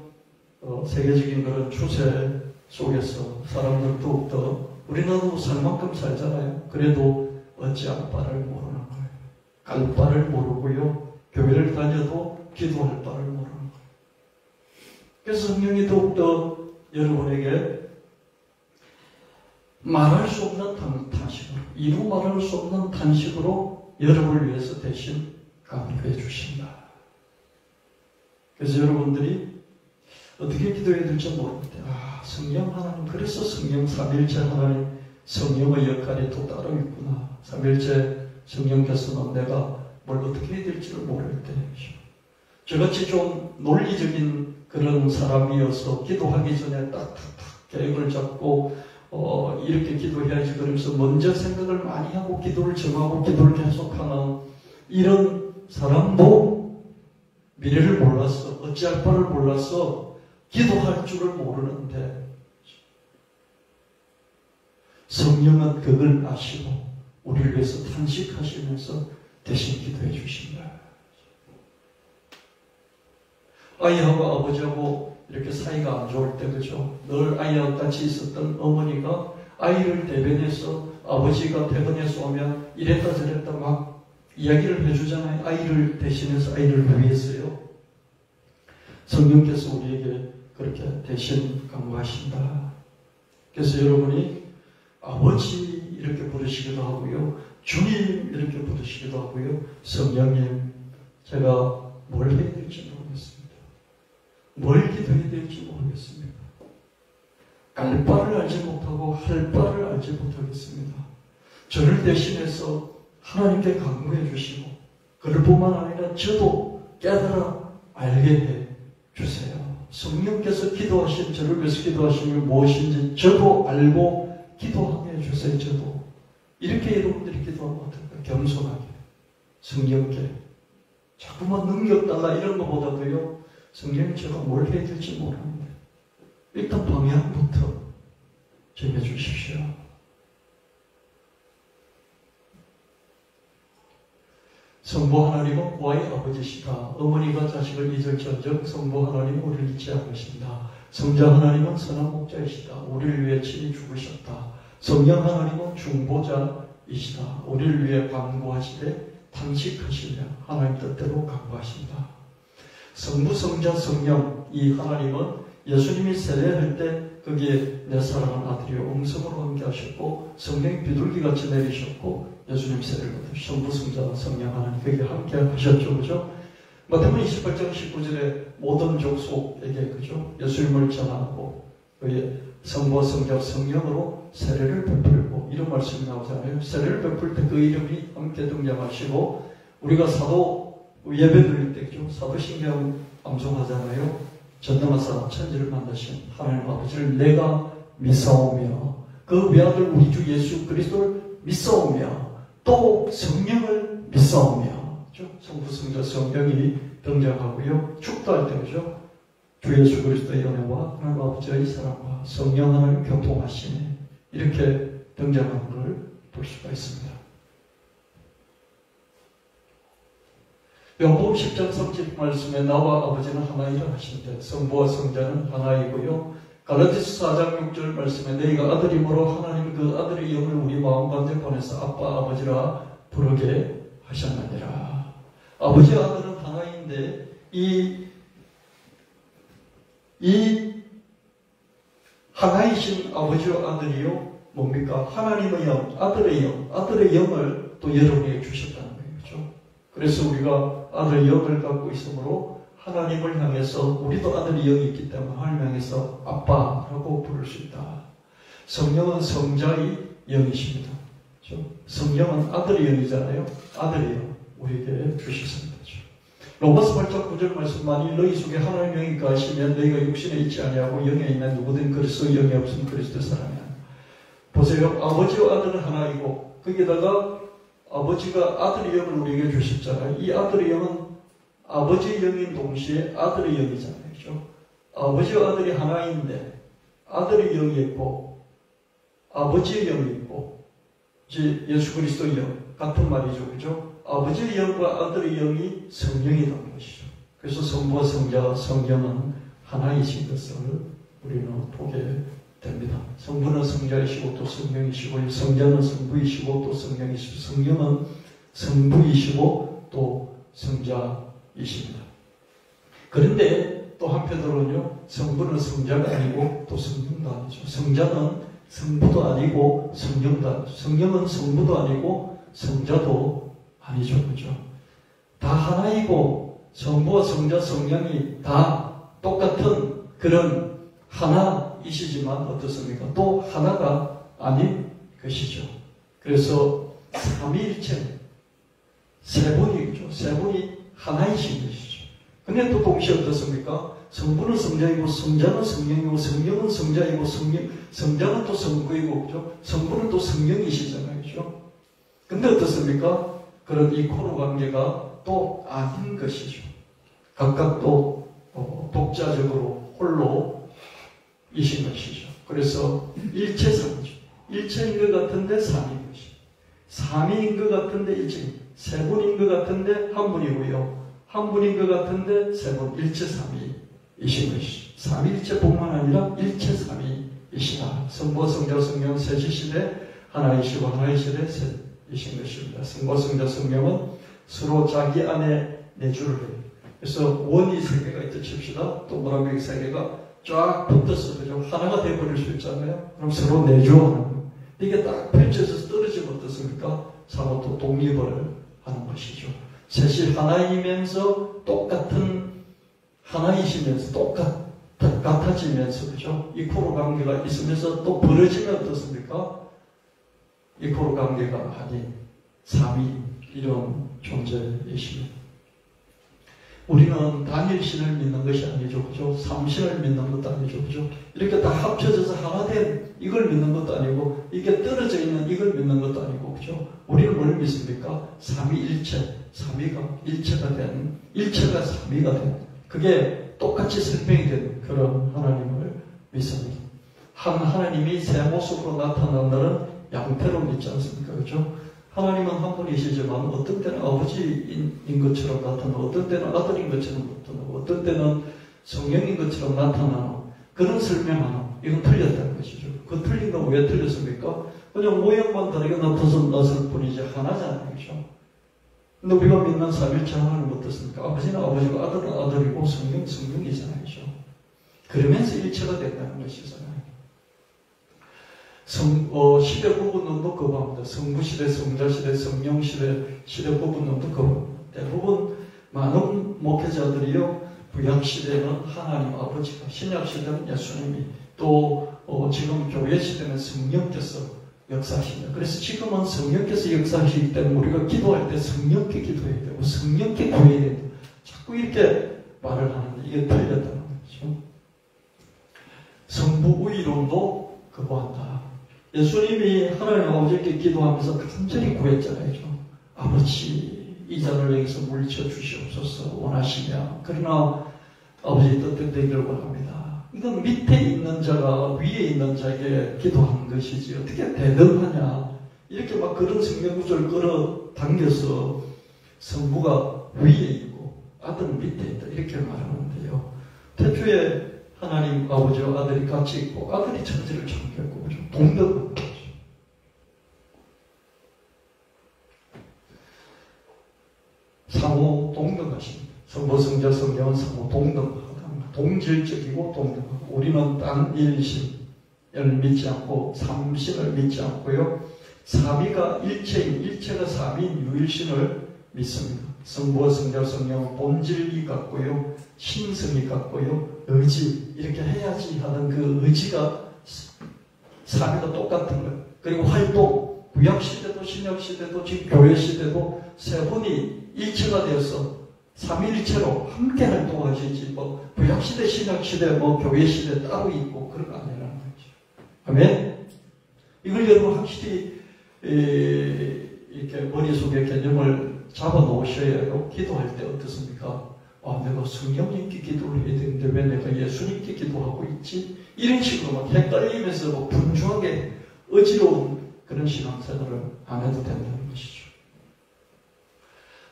Speaker 1: 세계적인 그런 추세 속에서 사람들 더욱더 우리나라도 살 만큼 살잖아요. 그래도 어찌할 바를 모르는 거예요. 갈 바를 모르고요. 교회를 다녀도 기도할 바를 모르는 거예요. 그래서 성령이 더욱더 여러분에게 말할 수 없는 탄식으로, 이루 말할 수 없는 탄식으로 여러분을 위해서 대신 강구해 주신다. 그래서 여러분들이 어떻게 기도해야 될지 모르겠대요. 성령 하나님, 그래서 성령 삼일체 하나님, 성령의 역할이 또 따로 있구나. 삼일체 성령께서는 내가 뭘 어떻게 해야 될지를 모를 때, 저같이 좀 논리적인 그런 사람이어서 기도하기 전에 딱딱딱 계획을 잡고 이렇게 기도해야지 그러면서 먼저 생각을 많이 하고 기도를 정하고 기도를 계속하는 이런 사람도 미래를 몰라서 어찌할 바를 몰라서 기도할 줄을 모르는데 성령은 그걸 아시고 우리를 위해서 탄식하시면서 대신 기도해 주신다. 아이하고 아버지하고 이렇게 사이가 안 좋을 때, 그죠? 늘 아이하고 같이 있었던 어머니가 아이를 대변해서 아버지가 퇴근해서 오면 이랬다 저랬다 막 이야기를 해주잖아요. 아이를 대신해서 아이를 위해서요. 성령께서 우리에게 그렇게 대신 강구하신다. 그래서 여러분이 아버지 이렇게 부르시기도 하고요. 주님 이렇게 부르시기도 하고요. 성령님, 제가 뭘 해야 될지 모르겠습니다. 뭘 기도해야 될지 모르겠습니다. 갈 바를 알지 못하고 할 바를 알지 못하겠습니다. 저를 대신해서 하나님께 강구해 주시고 그럴 뿐만 아니라 저도 깨달아 알게 해 주세요. 성령께서 기도하신 저를 위해서 기도하신 게 무엇인지 저도 알고 기도하게 해 주세요. 저도 이렇게 여러분들이 기도하면 어떨까요? 겸손하게 성령께 자꾸만 능력 달라 이런 것보다도요. 성령이 제가 뭘 해야 될지 모르는데 일단 방향부터 정해 주십시오. 성부 하나님은 구와의 아버지시다. 어머니가 자식을 잊을지언정 성부 하나님은 우리를 잊지 않으신다. 성자 하나님은 선한 목자이시다. 우리를 위해 친히 죽으셨다. 성령 하나님은 중보자이시다. 우리를 위해 간구하시되 탄식하시며 하나님 뜻대로 간구하신다. 성부, 성자, 성령 이 하나님은 예수님이 세례할 때 거기에 내 사랑하는 아들이여 음성으로 함께 하셨고 성령이 비둘기같이 내리셨고 예수님 세례를 받으셨고 성부, 성자, 성령 하나님 거기에 함께 하셨죠. 그죠? 마태복음 28장 19절에 모든 족속에게 그죠? 예수님을 전하고 그의 성부, 성자, 성령으로 세례를 베풀고 이런 말씀이 나오잖아요. 세례를 베풀 때 그 이름이 함께 등장하시고 우리가 사도 예배 드릴 때 그죠? 사도신경 암송하잖아요. 전능한 사람 천지를 만드신 하나님 아버지를 내가 믿사오며 그 외아들 우리 주 예수 그리스도를 믿사오며 또 성령을 믿사오며 성부, 성자, 성령이 등장하고요. 축도할 때 그죠? 주 예수 그리스도의 은혜와 하나님 아버지의 사랑과 성령 하나님 교통하시네 이렇게 등장하는 걸 볼 수가 있습니다. 요한복음 10장 30 말씀에 나와 아버지는 하나이라 하시는데 성부와 성자는 하나이고요. 갈라디아서 4장 6절 말씀에 너희가 아들이므로 하나님 그 아들의 영을 우리 마음 가운데 보내서 아빠 아버지라 부르게 하셨느니라. 아버지와 아들은 하나인데 이 하나이신 아버지와 아들이요 뭡니까? 하나님의 영, 아들의 영을 또 여러분에게 주셨다는 거죠. 그래서 우리가 아들의 영을 갖고 있으므로 하나님을 향해서 우리도 아들의 영이 있기 때문에 하나님을 향해서 아빠라고 부를 수 있다. 성령은 성자의 영이십니다. 그렇죠? 성령은 아들의 영이잖아요. 아들의 영 우리에게 주셨습니다. 로마서 8장 9절 말씀 만일 너희 속에 하나님의 영이 거하시면 너희가 육신에 있지 아니하고 영에 있는 누구든 그리스도 영이 없으면 그리스도 사람이야. 보세요. 아버지와 아들은 하나이고 거기다가 아버지가 아들의 영을 우리에게 주셨잖아요. 이 아들의 영은 아버지의 영인 동시에 아들의 영이잖아요. 그렇죠? 아버지와 아들이 하나인데 아들의 영이 있고 아버지의 영이 있고 이제 예수 그리스도의 영 같은 말이죠. 그렇죠? 아버지의 영과 아들의 영이 성령이라는 것이죠. 그래서 성부와 성자, 성령은 하나이신 것을 우리는 보게 됩니다. 성부는 성자이시고 또 성령이시고 성자는 성부이시고 또 성령이시고 성령은 성부이시고 또 성자이십니다. 그런데 또 한편으로는요. 성부는 성자가 아니고 또 성령도 아니죠. 성자는 성부도 아니고 성령도 아니죠. 성령은 성부도 아니고 성자도 아니죠. 그죠? 다 하나이고 성부와 성자, 성령이 다 똑같은 그런 하나이시지만 어떻습니까? 또 하나가 아닌 것이죠. 그래서 삼위일체 세 분이죠. 세 분이 하나이신 것이죠. 근데 또 동시에 어떻습니까? 성부는 성자이고 성자는 성령이고 성령은 성자이고 성자는 또 성부이고 그죠? 성부는 또 성령이시잖아요. 그죠? 근데 어떻습니까? 그런 이 코로 관계가 또 아닌 것이죠. 각각 또 독자적으로 홀로 이신 것이죠. 그래서 일체삼이죠. 일체인 것 같은데 삼인 것이죠. 삼위인 것 같은데 일체, 세 분인 것 같은데 한 분이고요. 한 분인 것 같은데 세 분, 일체삼위이신 것이죠. 삼위일체뿐만 아니라 일체삼위이시다. 성부, 성자, 성령 셋이시되 하나이시고 하나이시되 셋이신 것입니다. 성부, 성자, 성령은 서로 자기 안에 내주를 해요. 그래서 원이 세 개가 있다 칩시다. 동그라미 세 개가 쫙 붙어서 그죠? 하나가 되어버릴 수 있잖아요. 그럼 서로 내주하는 거예요. 이게 딱 펼쳐서 떨어지면 어떻습니까? 서로 또 독립을 하는 것이죠. 셋이 하나이면서 똑같은 하나이시면서 같아지면서 그죠? 이코로 관계가 있으면서 또 벌어지면 어떻습니까? 이코로 관계가 아닌 삼위 이런 존재이십니다. 우리는 단일신을 믿는 것이 아니죠. 그죠? 삼신을 믿는 것도 아니죠. 그죠? 이렇게 다 합쳐져서 하나 된 이걸 믿는 것도 아니고, 이게 떨어져 있는 이걸 믿는 것도 아니고, 그죠? 우리는 뭘 믿습니까? 삼위일체, 삼위가 일체가 된, 일체가 삼위가 된, 그게 똑같이 설명이 된 그런 하나님을 믿습니다. 하나님이 새 모습으로 나타난 날은 양태로 믿지 않습니까? 그렇죠? 하나님은 한 분이시지만 어떤 때는 아버지인 것처럼 나타나고 어떤 때는 아들인 것처럼 나타나고 어떤 때는 성령인 것처럼 나타나는 그런 설명하는 이건 틀렸다는 것이죠. 그 틀린 건 왜 틀렸습니까? 그냥 모양만 다르게 나타났을 뿐이지 하나잖아요. 그렇죠? 근데 우리가 믿는 삼일체 하나님은 어떻습니까? 아버지는 아버지고 아들은 아들이고 성령은 성령이잖아요. 그렇죠? 그러면서 일체가 된다는 것이잖아요. 시대 구분론도 거부합니다. 성부시대, 성자시대, 성령시대 구분론도 거부합니다. 대부분 많은 목회자들이요, 구약시대는 하나님 아버지가, 신약시대는 예수님이, 또 지금 교회시대는 성령께서 역사하십니다. 그래서 지금은 성령께서 역사하시기 때문에 우리가 기도할 때 성령께 기도해야 되고 성령께 구해야 된다. 자꾸 이렇게 말을 하는데 이게 틀렸다는 거죠. 성부의론도 거부한다. 예수님이 하나님 아버지께 기도하면서 간절히 구했잖아요. 아버지, 이 잔을 여기서 물리쳐 주시옵소서 원하시면. 그러나 아버지 뜻대로 되기를 원합니다. 이건 밑에 있는 자가 위에 있는 자에게 기도하는 것이지 어떻게 대등하냐. 이렇게 막 그런 성경구절을 끌어당겨서 성부가 위에 있고 아들은 밑에 있다. 이렇게 말하는데요. 태초에 하나님 아버지와 아들이 같이 있고 아들이 천지를 창조했고 동등한 거죠. 상호 동등하십니다. 성부, 성자, 성령은 상호 동등하다. 동질적이고 동등하고 우리는 단 일신을 믿지 않고 삼신을 믿지 않고요. 삼위가 일체가 삼위인 유일신을 믿습니다. 성부와 성자, 성령은 본질이 같고요. 신성이 같고요. 의지, 이렇게 해야지 하는 그 의지가 삼위가 똑같은 거예요. 그리고 활동, 구약시대도 신약시대도 지금 교회시대도 세 분이 일체가 되어서 삼위일체로 함께 활동하시지 구약시대, 신약시대, 교회시대 따로 있고 그런 거 아니라는 거죠. 아멘? 이걸 여러분 확실히 이렇게 머릿속에 개념을 잡아놓으셔야 기도할 때 어떻습니까? 내가 성령님께 기도를 해야 되는데 왜 내가 예수님께 기도하고 있지? 이런 식으로 막 헷갈리면서 분주하게 어지러운 그런 신앙생활을 안 해도 된다는 것이죠.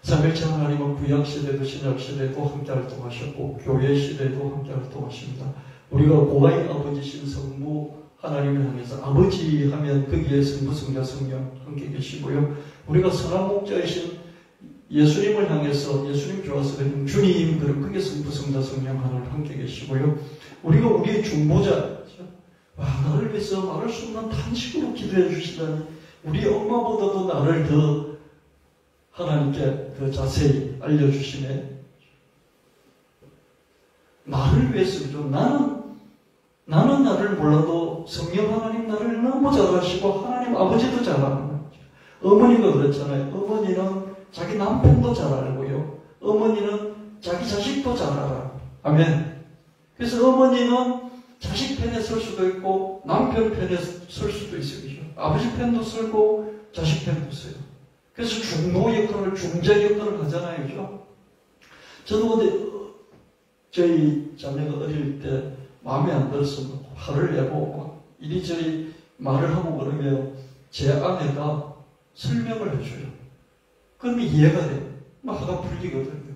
Speaker 1: 삼일체 하나님은 구약시대도 신약시대도 함께 활동하셨고 교회시대도 함께 활동하십니다. 우리가 고아인 아버지신 성부 하나님을 향해서 아버지 하면 거기에 성부, 성자, 성령 함께 계시고요. 우리가 선한 목자이신 예수님을 향해서 예수님 좋아서 주님 그런 크게 성부, 성자, 성령 하나님 함께 계시고요. 우리가 우리의 중보자, 나를 위해서 말할 수 없는 탄식으로 기도해 주시다니 우리 엄마보다도 나를 더 하나님께 더 자세히 알려주시네. 나를 위해서 그죠? 나는 나를 몰라도 성령 하나님 나를 너무 잘 아시고 하나님 아버지도 잘 아는 거죠. 어머니가 그랬잖아요. 어머니는 자기 남편도 잘 알고요. 어머니는 자기 자식도 잘 알아요. 아멘. 그래서 어머니는 자식 편에 설 수도 있고 남편 편에 설 수도 있어요. 그죠? 아버지 편도 설고 자식 편도 써요. 그래서 중보 역할을, 중재 역할을 하잖아요. 그죠? 저도 근데 저희 자매가 어릴 때 마음에 안 들어서 화를 내고 막 이리저리 말을 하고 그러면 제 아내가 설명을 해줘요. 그러면 이해가 돼요. 막 화가 풀리거든요.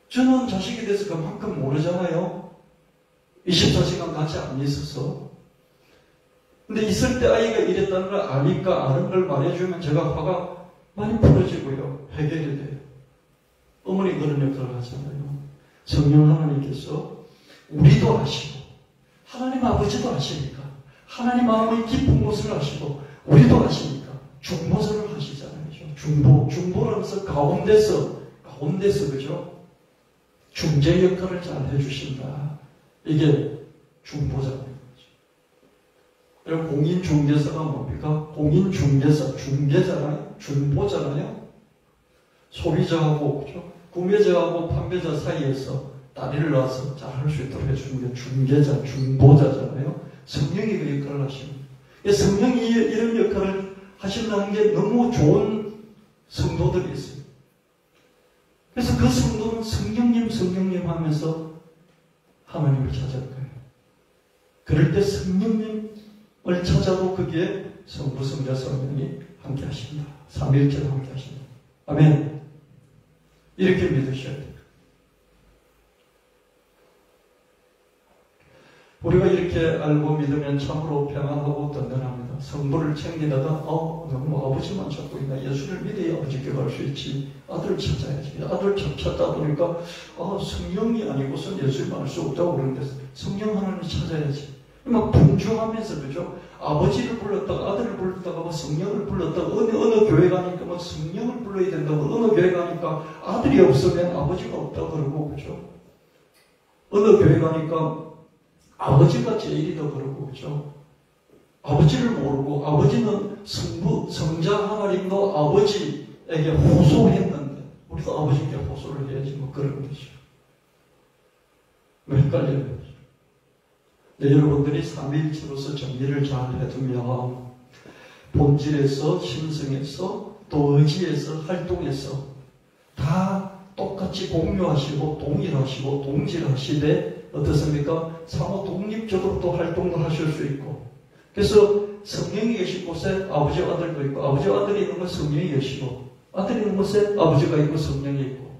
Speaker 1: 저는 자식에 대해서 그만큼 모르잖아요. 24시간 같이 안 있어서. 근데 있을 때 아이가 이랬다는 걸 아니까 아는 걸 말해주면 제가 화가 많이 풀어지고요. 해결이 돼요. 어머니 그런 역할을 하잖아요. 성령 하나님께서 우리도 아시고 하나님 아버지도 아시니까 하나님 마음의 깊은 곳을 아시고 우리도 아시니까 중보자를 하시잖아요. 중보를 하면서 가운데서 그죠? 중재 역할을 잘 해주신다. 이게 중보자입니다. 그리고 공인중개사가 뭡니까? 공인중개사, 중개잖아요? 중보잖아요? 소비자하고, 그죠? 구매자하고 판매자 사이에서 다리를 놔서 잘 할 수 있도록 해주는 게 중개자, 중보자잖아요? 성령이 그 역할을 하십니다. 성령이 이런 역할을 하신다는 게 너무 좋은 성도들이 있어요. 그래서 그 성도는 성령님 하면서 하나님을 찾을 거예요. 그럴 때 성령님을 찾아도 거기에 성부, 성자, 성령이 함께 하신다. 삼위일체로 함께 하신다. 아멘. 이렇게 믿으셔야 돼요. 우리가 이렇게 알고 믿으면 참으로 평안하고 든든합니다. 성부를 챙기다가 너무 아버지만 찾고 있나. 예수를 믿어야 아버지께 갈 수 있지. 아들을 찾아야지. 아들 찾다 보니까 성령이 아니고선 예수를 알 수 없다고 그러는데 성령 하나님을 찾아야지. 막 분주하면서 그죠? 아버지를 불렀다가 아들을 불렀다가 뭐 성령을 불렀다가 어느 교회 가니까 뭐 성령을 불러야 된다고 어느 교회 가니까 아들이 없으면 아버지가 없다고 그러고 그죠? 어느 교회 가니까 아버지가 제일이다 그러고 그죠? 아버지를 모르고 아버지는 성부, 성자 하나님도 아버지에게 호소했는데 우리도 아버지께 호소를 해야지 뭐 그런 거죠. 헷갈려요. 네, 여러분들이 삼위일체로서 정리를 잘 해두면 본질에서 심성에서 또 의지에서 활동에서 다 똑같이 공유하시고 동일하시고 동질하시되 어떻습니까? 상호 독립적으로 또 활동도 하실 수 있고 그래서 성령이 계신 곳에 아버지 아들도 있고 아버지 아들이 있는 곳에 성령이 계시고 아들이 있는 곳에 아버지가 있고 성령이 있고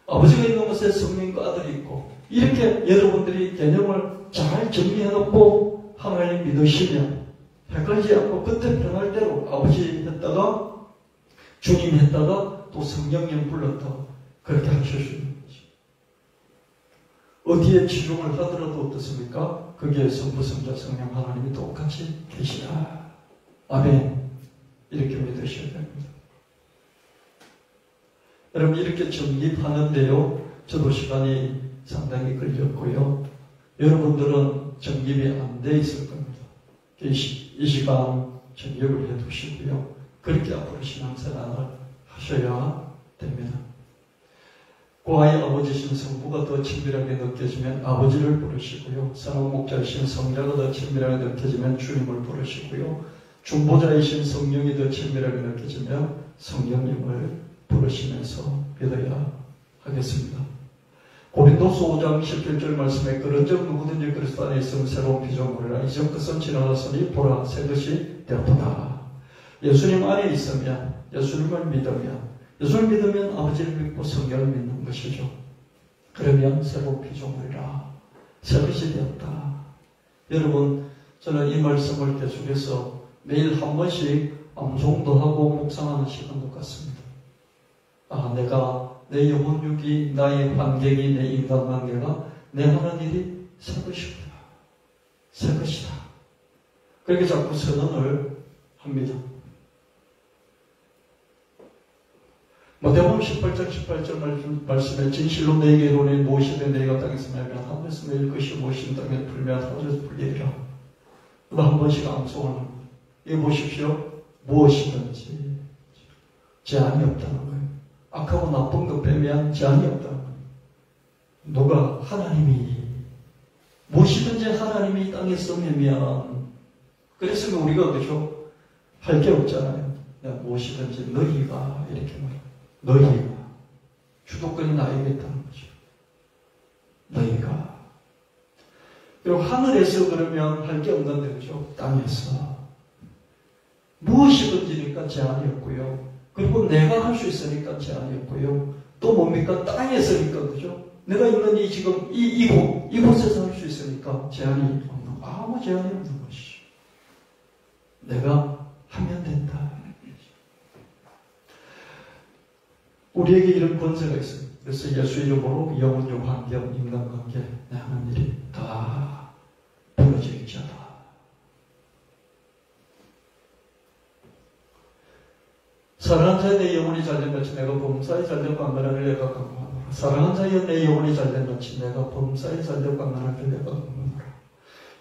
Speaker 1: 아버지가 있는 곳에 성령과 아들이 있고 이렇게 여러분들이 개념을 잘 정리해놓고 하나님 믿으시면 헷갈리지 않고 그때 편할 대로 아버지 했다가 주님 했다가 또 성령님 불렀다가 그렇게 하실 수 있는 거죠. 어디에 치중을 하더라도 어떻습니까? 거기에 성부, 성자, 성령 하나님이 똑같이 계시다. 아멘. 이렇게 믿으셔야 됩니다. 여러분 이렇게 정립하는데요. 저도 시간이 상당히 걸렸고요. 여러분들은 정립이 안 돼 있을 겁니다. 이 시간 정립을 해 두시고요. 그렇게 앞으로 신앙생활을 하셔야 됩니다. 고아의 아버지신 성부가 더 친밀하게 느껴지면 아버지를 부르시고요. 선왕목자이신 성자가 더 친밀하게 느껴지면 주님을 부르시고요. 중보자이신 성령이 더 친밀하게 느껴지면 성령님을 부르시면서 믿어야 하겠습니다. 고린도서 5장 17절 말씀에 그런즉 누구든지 그리스도 안에 있으면 새로운 피조물이라 이전 것은 지나갔으니 보라 새 것이 되었도다. 예수님 안에 있으면 예수님을 믿으면 아버지를 믿고 성령을 믿는 것이죠. 그러면 새로운 피조물이라 새 것이 되었다. 여러분 저는 이 말씀을 계속해서 매일 한 번씩 암송도 하고 묵상하는 시간도 같습니다. 내가 내 영혼육이 나의 환경이 내 인간관계가 내 하는 일이 새 것이다. 새 것이다. 그렇게 자꾸 선언을 합니다. 마태복음 18장 말씀에 진실로 내게 이르노니 무엇이든 내가 땅에서 말면 하늘에서 내릴 것이 무엇이든 땅에 풀면 하늘에서 풀리리라. 한 번씩 암송을 합니다. 이거 보십시오. 무엇이든지 제한이 없다는 거예요. 악하고 나쁜 것 빼면 제한이 없다는 거예요. 누가 하나님이 무엇이든지 하나님이 땅에 써내면 그래서 우리가 그죠? 할 게 없잖아요. 무엇이든지 너희가 이렇게 말해요. 너희가 주도권이 나에게 있다는 거죠. 너희가 그리고 하늘에서 그러면 할 게 없는데 그죠? 땅에서 무엇이든지니까 제한이 없고요. 그리고 내가 할 수 있으니까 제한이 없고요. 또 뭡니까? 땅에서니까 그죠? 내가 있는 이 지금 이곳에서 할 수 있으니까 제한이 없는 아무 제한이 없는 것이죠. 내가 하면 된다. 우리에게 이런 권세가 있어요. 그래서 예수 이름으로 영혼적 환경, 인간관계 내 하는 일이 다 부러져 있잖아. 사랑한 자여 내 영혼이 잘된 같이 내가 범사에 잘된 관건을 내가 강구하노라. 사랑한 자여 내 영혼이 잘된 같이 내가 범사에 잘된 관건을 내가 강구하노라.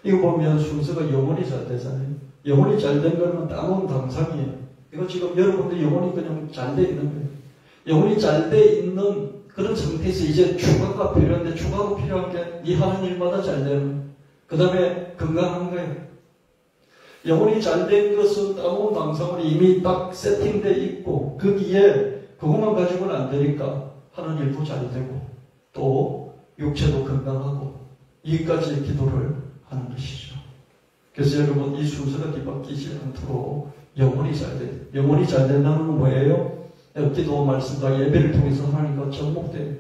Speaker 1: 이거 보면 순서가 영혼이 잘 되잖아요. 영혼이 잘된 거는 따놓은 당상이에요. 이거 지금 여러분들 영혼이 그냥 잘 돼 있는 거예요. 영혼이 잘 돼 있는 그런 상태에서 이제 추가가 필요한데 추가가 필요한 게 네 하는 일마다 잘 되는 그 다음에 건강한 거예요. 영혼이 잘 된 것은 따놓은 당상으로 이미 딱 세팅되어 있고 거기에 그것만 가지고는 안 되니까 하는 일도 잘 되고 또 육체도 건강하고 이까지의 기도를 하는 것이죠. 그래서 여러분 이 순서가 뒤바뀌지 않도록 영혼이 잘 돼요. 영혼이 잘 된다는 건 뭐예요? 기도 말씀과 예배를 통해서 하나님과 접목돼요.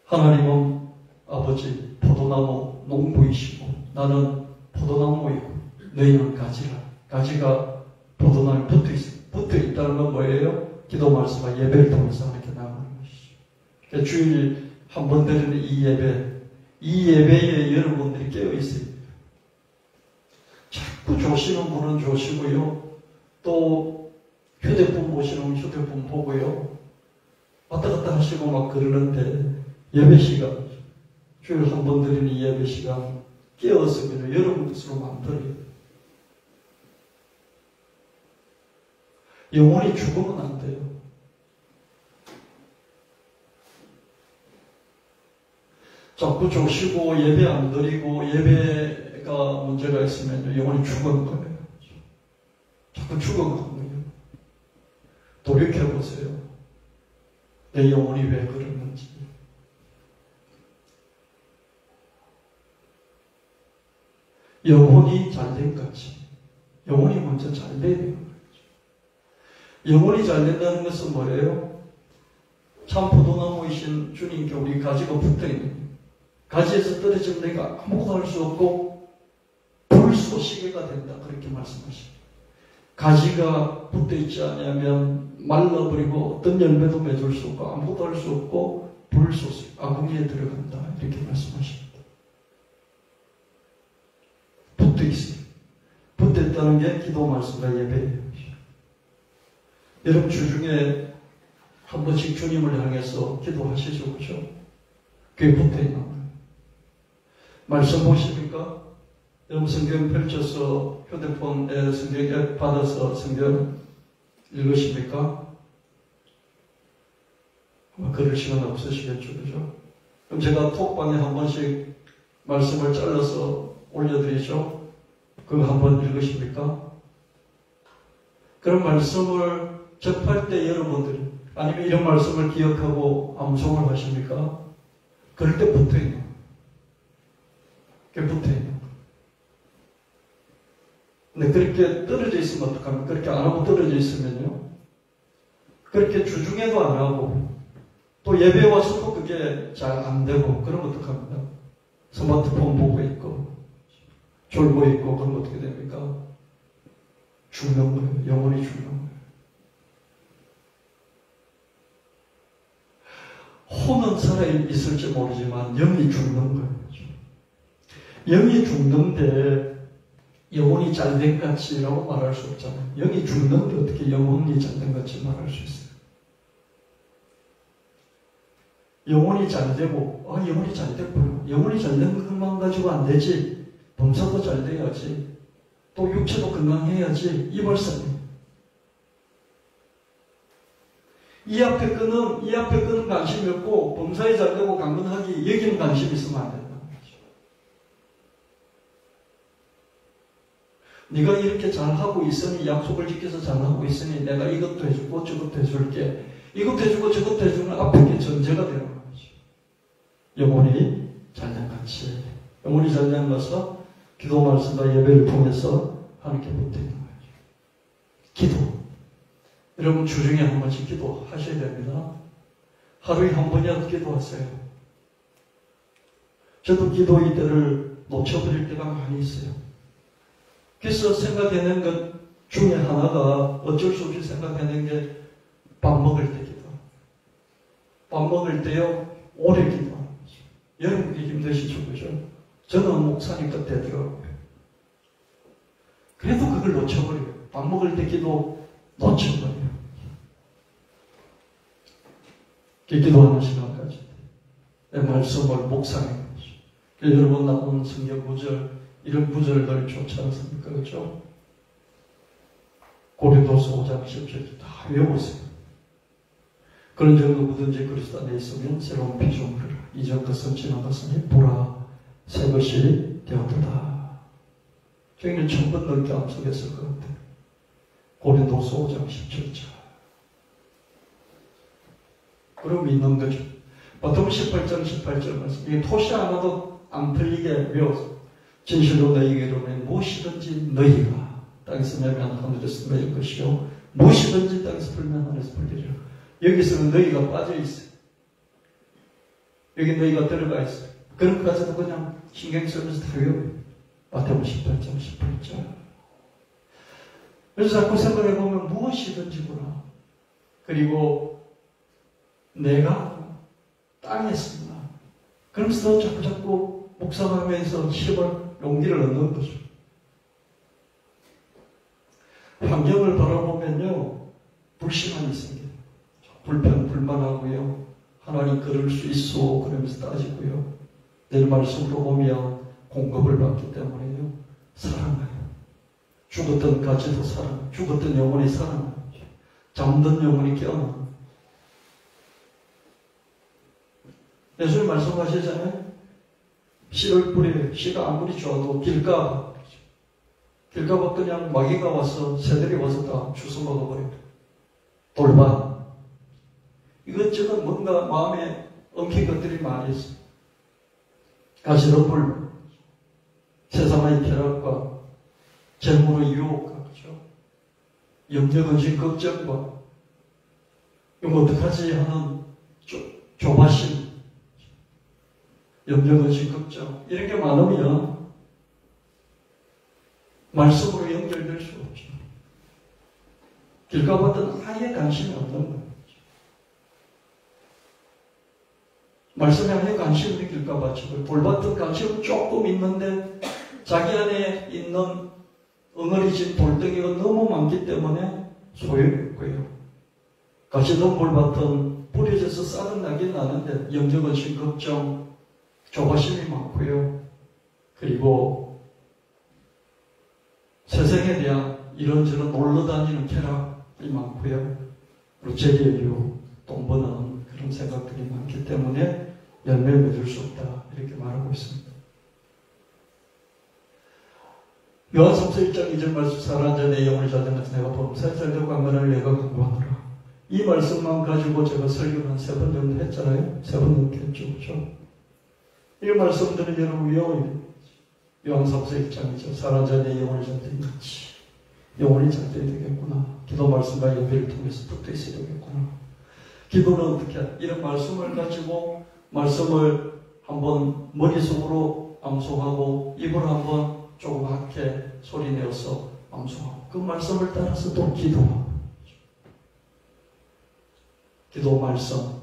Speaker 1: 하나님은 아버지 포도나무 농부이시고 나는 포도나무이고 너희는 가지라. 가지가 포도나무에 붙어 있다는 건 뭐예요? 기도 말씀과 예배를 통해서 이렇게 나가는 것이죠. 그러니까 주일 한 번 드리는 이 예배에 여러분들이 깨어 있어요. 자꾸 조시는 분은 조시고요. 또 휴대폰 보시는 휴대폰 보고요. 왔다 갔다 하시고 막 그러는데 예배 시간, 주일 한 번 드리는 이 예배 시간 깨어서 그냥 여러분 뜻으로 만들어요. 영혼이 죽으면 안 돼요. 자꾸 조시고 예배 안 드리고 예배가 문제가 있으면 영혼이 죽은 거예요. 자꾸 죽어가는 거예요. 돌이켜보세요. 내 영혼이 왜 그러는지. 영혼이 잘된 거지. 영혼이 먼저 잘 돼야 되는 거죠. 영혼이 잘 된다는 것은 뭐예요? 참 포도나무이신 주님께 우리 가지가 붙어있는 거예요. 가지에서 떨어지면 내가 아무것도 할 수 없고 불쏘시개가 된다. 그렇게 말씀하십니다. 가지가 붙어있지 않으면 말라버리고 어떤 열매도 맺을 수 없고 아무것도 할 수 없고 불쏘시 아궁이에 들어간다. 이렇게 말씀하십니다. 붙어있어요. 붙어있다는 게 기도 말씀과 예배예요. 여러분 주중에 한 번씩 주님을 향해서 기도하시죠. 그죠? 그게 붙어있는 거예요. 말씀 보십니까? 여러분 성경 펼쳐서 휴대폰에 성경 앱 받아서 성경 읽으십니까? 아마 그럴 시간 없으시겠죠. 그죠? 그럼 제가 톡방에 한 번씩 말씀을 잘라서 올려드리죠. 그거 한번 읽으십니까? 그런 말씀을 접할 때 여러분들이 아니면 이런 말씀을 기억하고 암송을 하십니까? 그럴 때 붙어있는 거예요. 그게 붙어있는 거예요. 근데 그렇게 떨어져 있으면 어떡합니까? 그렇게 안 하고 떨어져 있으면요. 그렇게 주중에도 안 하고 또 예배 와서도 그게 잘 안 되고 그러면 어떡합니까? 스마트폰 보고 있고 졸고 있고 그러면 어떻게 됩니까? 죽는 거예요. 영혼이 죽는 거예요. 혼은 살아있을지 모르지만 영이 죽는 거예요. 영이 죽는데 영혼이 잘된 같이라고 말할 수 없잖아요. 영이 죽는데 어떻게 영혼이 잘된 같이 말할 수 있어요? 영혼이 잘되고 영혼이 잘됐구나. 영혼이 잘된 것만 가지고 안 되지. 범사도 잘 돼야지. 또 육체도 건강해야지. 이 말씀이에요. 이 앞에 끄는 관심이 없고 범사에 잘되고 강건하기 여기는 관심이 있으면 안 된다. 네가 이렇게 잘하고 있으니 약속을 지켜서 잘하고 있으니 내가 이것도 해주고 저것도 해줄게. 이것도 해주고 저것도 해주는 앞에 게 전제가 되는 거죠. 영혼이 잘된 같이. 영혼이 잘된 것은 기도 말씀과 예배를 통해서 하나님께 붙어있는 거죠. 기도. 여러분 주중에 한 번씩 기도하셔야 됩니다. 하루에 한 번이라도 기도하세요. 저도 기도 이때를 놓쳐버릴 때가 많이 있어요. 그래서 생각해낸 것 중에 하나가 어쩔 수 없이 생각해낸 게 밥 먹을 때 기도. 밥 먹을 때요 오래 기도하는 거죠. 여러분이 힘드시죠, 그죠? 저는 목사니까 되더라고요. 그래도 그걸 놓쳐버려요. 밥 먹을 때 기도 놓쳐버려요. 기도하는 시간까지 내 말씀을 묵상하는 거죠. 여러분 나온 성경 구절 이런 구절들 좋지 않습니까? 그렇죠? 고린도서 5장 10절 다 외워보세요. 그런 정도 뭐든지 그리스도 안에 있으면 새로운 피조물이라. 이전 것은 지난 것은 보라 새 것이 되었도다. 저희는 전부 넓게 암송했을 것 같아요. 고린도서 5장 17절. 그럼 믿는 거죠. 보통 18장 18절 말씀. 이게 토시 안 와도 안 풀리게 외워. 진실로 너희에게 이르노니 무엇이든지 너희가 땅에서 매면 하늘에서 매일 것이요 무엇이든지 땅에서 풀면 하늘에서 풀리리라. 여기서는 너희가 빠져있어요. 여기 너희가 들어가 있어요. 그런 것까지도 그냥 신경 쓰면서 다 외워요. 마태복음 18장 18절. 그래서 자꾸 생각해보면 무엇이든지구나. 그리고 내가 땅에서구나. 그러면서 자꾸 묵상하면서 힘을, 용기를 얻는 거죠. 환경을 바라보면요, 불신함이 생겨요. 불만하고요. 하나님 그럴 수 있어. 그러면서 따지고요. 내일 말씀으로 보면 공급을 받기 때문에요. 사랑해요. 죽었던 가치도 사랑, 죽었던 영혼이 사랑해요. 잠든 영혼이 깨어나. 예수님 말씀하시잖아요. 씨를 뿌려, 씨가 아무리 좋아도 길가봐. 길가봐 그냥 마귀가 와서, 새들이 와서 다 주워 먹어버려요. 돌봐. 이것저것 뭔가 마음에 엉킨 것들이 많이 있어요. 가시덤불, 세상의 쾌락과 재물의 유혹과, 그렇죠? 염려근심 걱정과, 이거 어떡하지 하는 조바심, 염려근심 걱정, 이런 게 많으면 말씀으로 연결될 수 없죠. 길가봤던 아예 관심이 없는 거예요. 말씀에 아예 관심이 없는 길가봤죠. 돌봤던 관심은 조금 있는데 자기 안에 있는 엉어리진 돌덩이가 너무 많기 때문에 소용이 없고요. 가시덤불 밭은 뿌려져서 싹은 나긴 나는데 염려근심 걱정, 조바심이 많고요. 그리고 세상에 대한 이런저런 놀러다니는 쾌락이 많고요. 그리고 재리의 유혹, 돈 버는 그런 생각들이 많기 때문에 열매를 맺을 수 없다. 이렇게 말하고 있습니다. 요한성서 1장 2절 말씀, 사랑하는 자 내 영혼이 자된 것은 내가 범사에 살려고 한가를 내가 강구하노라. 이 말씀만 가지고 제가 설교를 한 3번 정도 했잖아요. 3번 넘게 했죠. 그렇죠? 이 말씀들은 여러분 외워요. 요한성서 1장 2절, 사랑하는 자 내 영혼이 자된 것이. 영혼이 잘 돼야 되겠구나. 기도 말씀과 예배를 통해서 붙어 있어야 되겠구나. 기도는 어떻게 해? 이런 말씀을 가지고 말씀을 한번 머릿속으로 암송하고 입으로 한번 조그맣게 소리내어서 암송하고 그 말씀을 따라서 또 기도하고 기도 말씀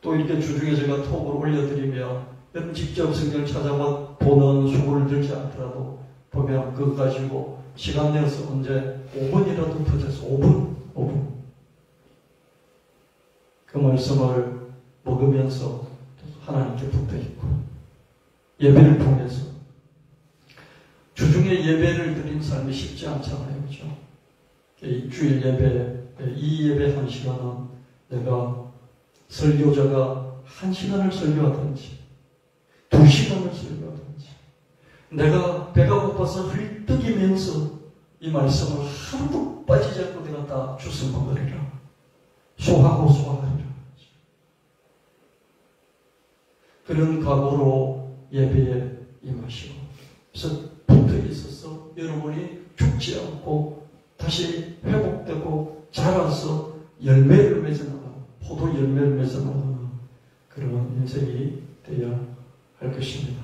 Speaker 1: 또 이렇게 주중에 제가 톡을 올려드리면 여러분 직접 성경을 찾아보는 수고를 들지 않더라도 보면 그거 가지고 시간 내어서 언제 5분이라도 더 돼서 5분 그 말씀을 먹으면서 하나님께 붙어있고 예배를 통해서 주중에 예배를 드린 삶이 쉽지 않잖아요. 그렇죠? 이 주일 예배, 이 예배 1시간은 내가 설교자가 1시간을 설교하든지 2시간을 설교하든지 내가 배가 고파서 헐떡이면서 이 말씀을 하루도 빠지지 않고 내가 다 주워 먹으리라. 소화하리라. 그런 각오로 예배에 임하시고 그래서 붙어 있어서 여러분이 죽지 않고 다시 회복되고 자라서 열매를 맺어나가는 포도 열매를 맺어나가는 그런 인생이 되어야 할 것입니다.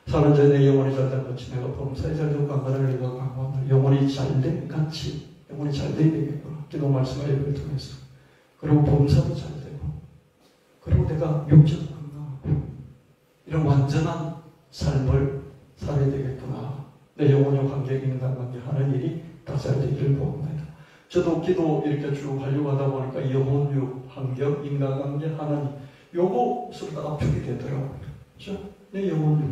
Speaker 1: 사는 자 내 영혼이 잘된 같이 내가 범사에 잘되고 강건을 내가 강구한다. 영혼이 잘된 같이 영혼이 잘 돼야 되겠구나. 기도 말씀과 예배를 통해서. 그리고 범사도 잘 되고 그리고 내가 육체도 건강하고 이런 완전한 삶을 살아야 되겠구나. 내 영혼의 관계, 인간관계 하는 일이 다 잘 되기를 바랍니다. 저도 기도 이렇게 쭉 하려고 하다 보니까 영혼육, 환경, 인간관계, 하나님 요거 서로 다 압축이 되더라고요. 그렇죠? 내 영혼육,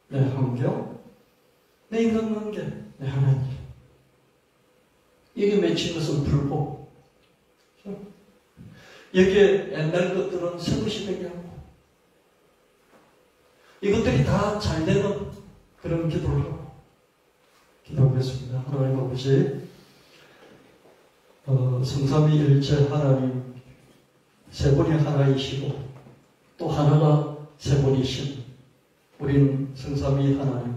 Speaker 1: 내 환경, 내 인간관계, 내 하나님 이게 맺힌 것은 풀고 그렇죠? 여기에 옛날 것들은 새 것이 되게 하고 이것들이 다 잘 되는 그런 기도를 하고 기도하겠습니다. 하나님 아버지 성삼위일체 하나님 세 분이 하나이시고 또 하나가 세 분이신 우린 성삼위 하나님,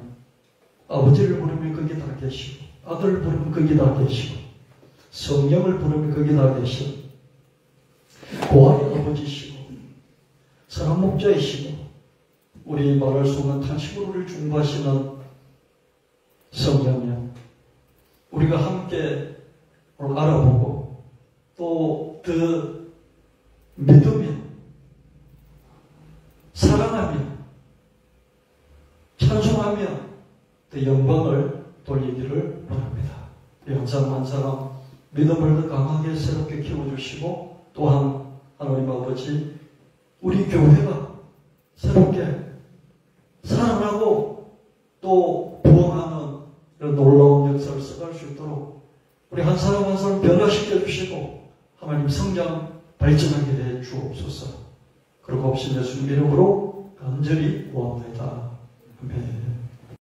Speaker 1: 아버지를 부르면 거기 다 계시고, 아들을 부르면 거기 다 계시고, 성령을 부르면 거기 다 계시고, 고아의 아버지시고, 선한 목자이시고, 우리 말할 수 없는 탄식으로 우리를 중보하시는 성령님, 우리가 함께 오늘 알아보고 또 그 믿으며 사랑하며 찬송하며 그 영광을 돌리기를 바랍니다. 항상 한 사람 믿음을 더 강하게 새롭게 키워주시고, 또한 하나님 아버지 우리 교회가 새롭게 살아나고 또 부흥하는 이런 놀라운 역사를 써갈 수 있도록 우리 한 사람 한 사람 변화시켜 주시고 하나님 성장 발전하게 해 주옵소서. 그리고 없인 예수님 이름으로 간절히 구합니다. 아멘.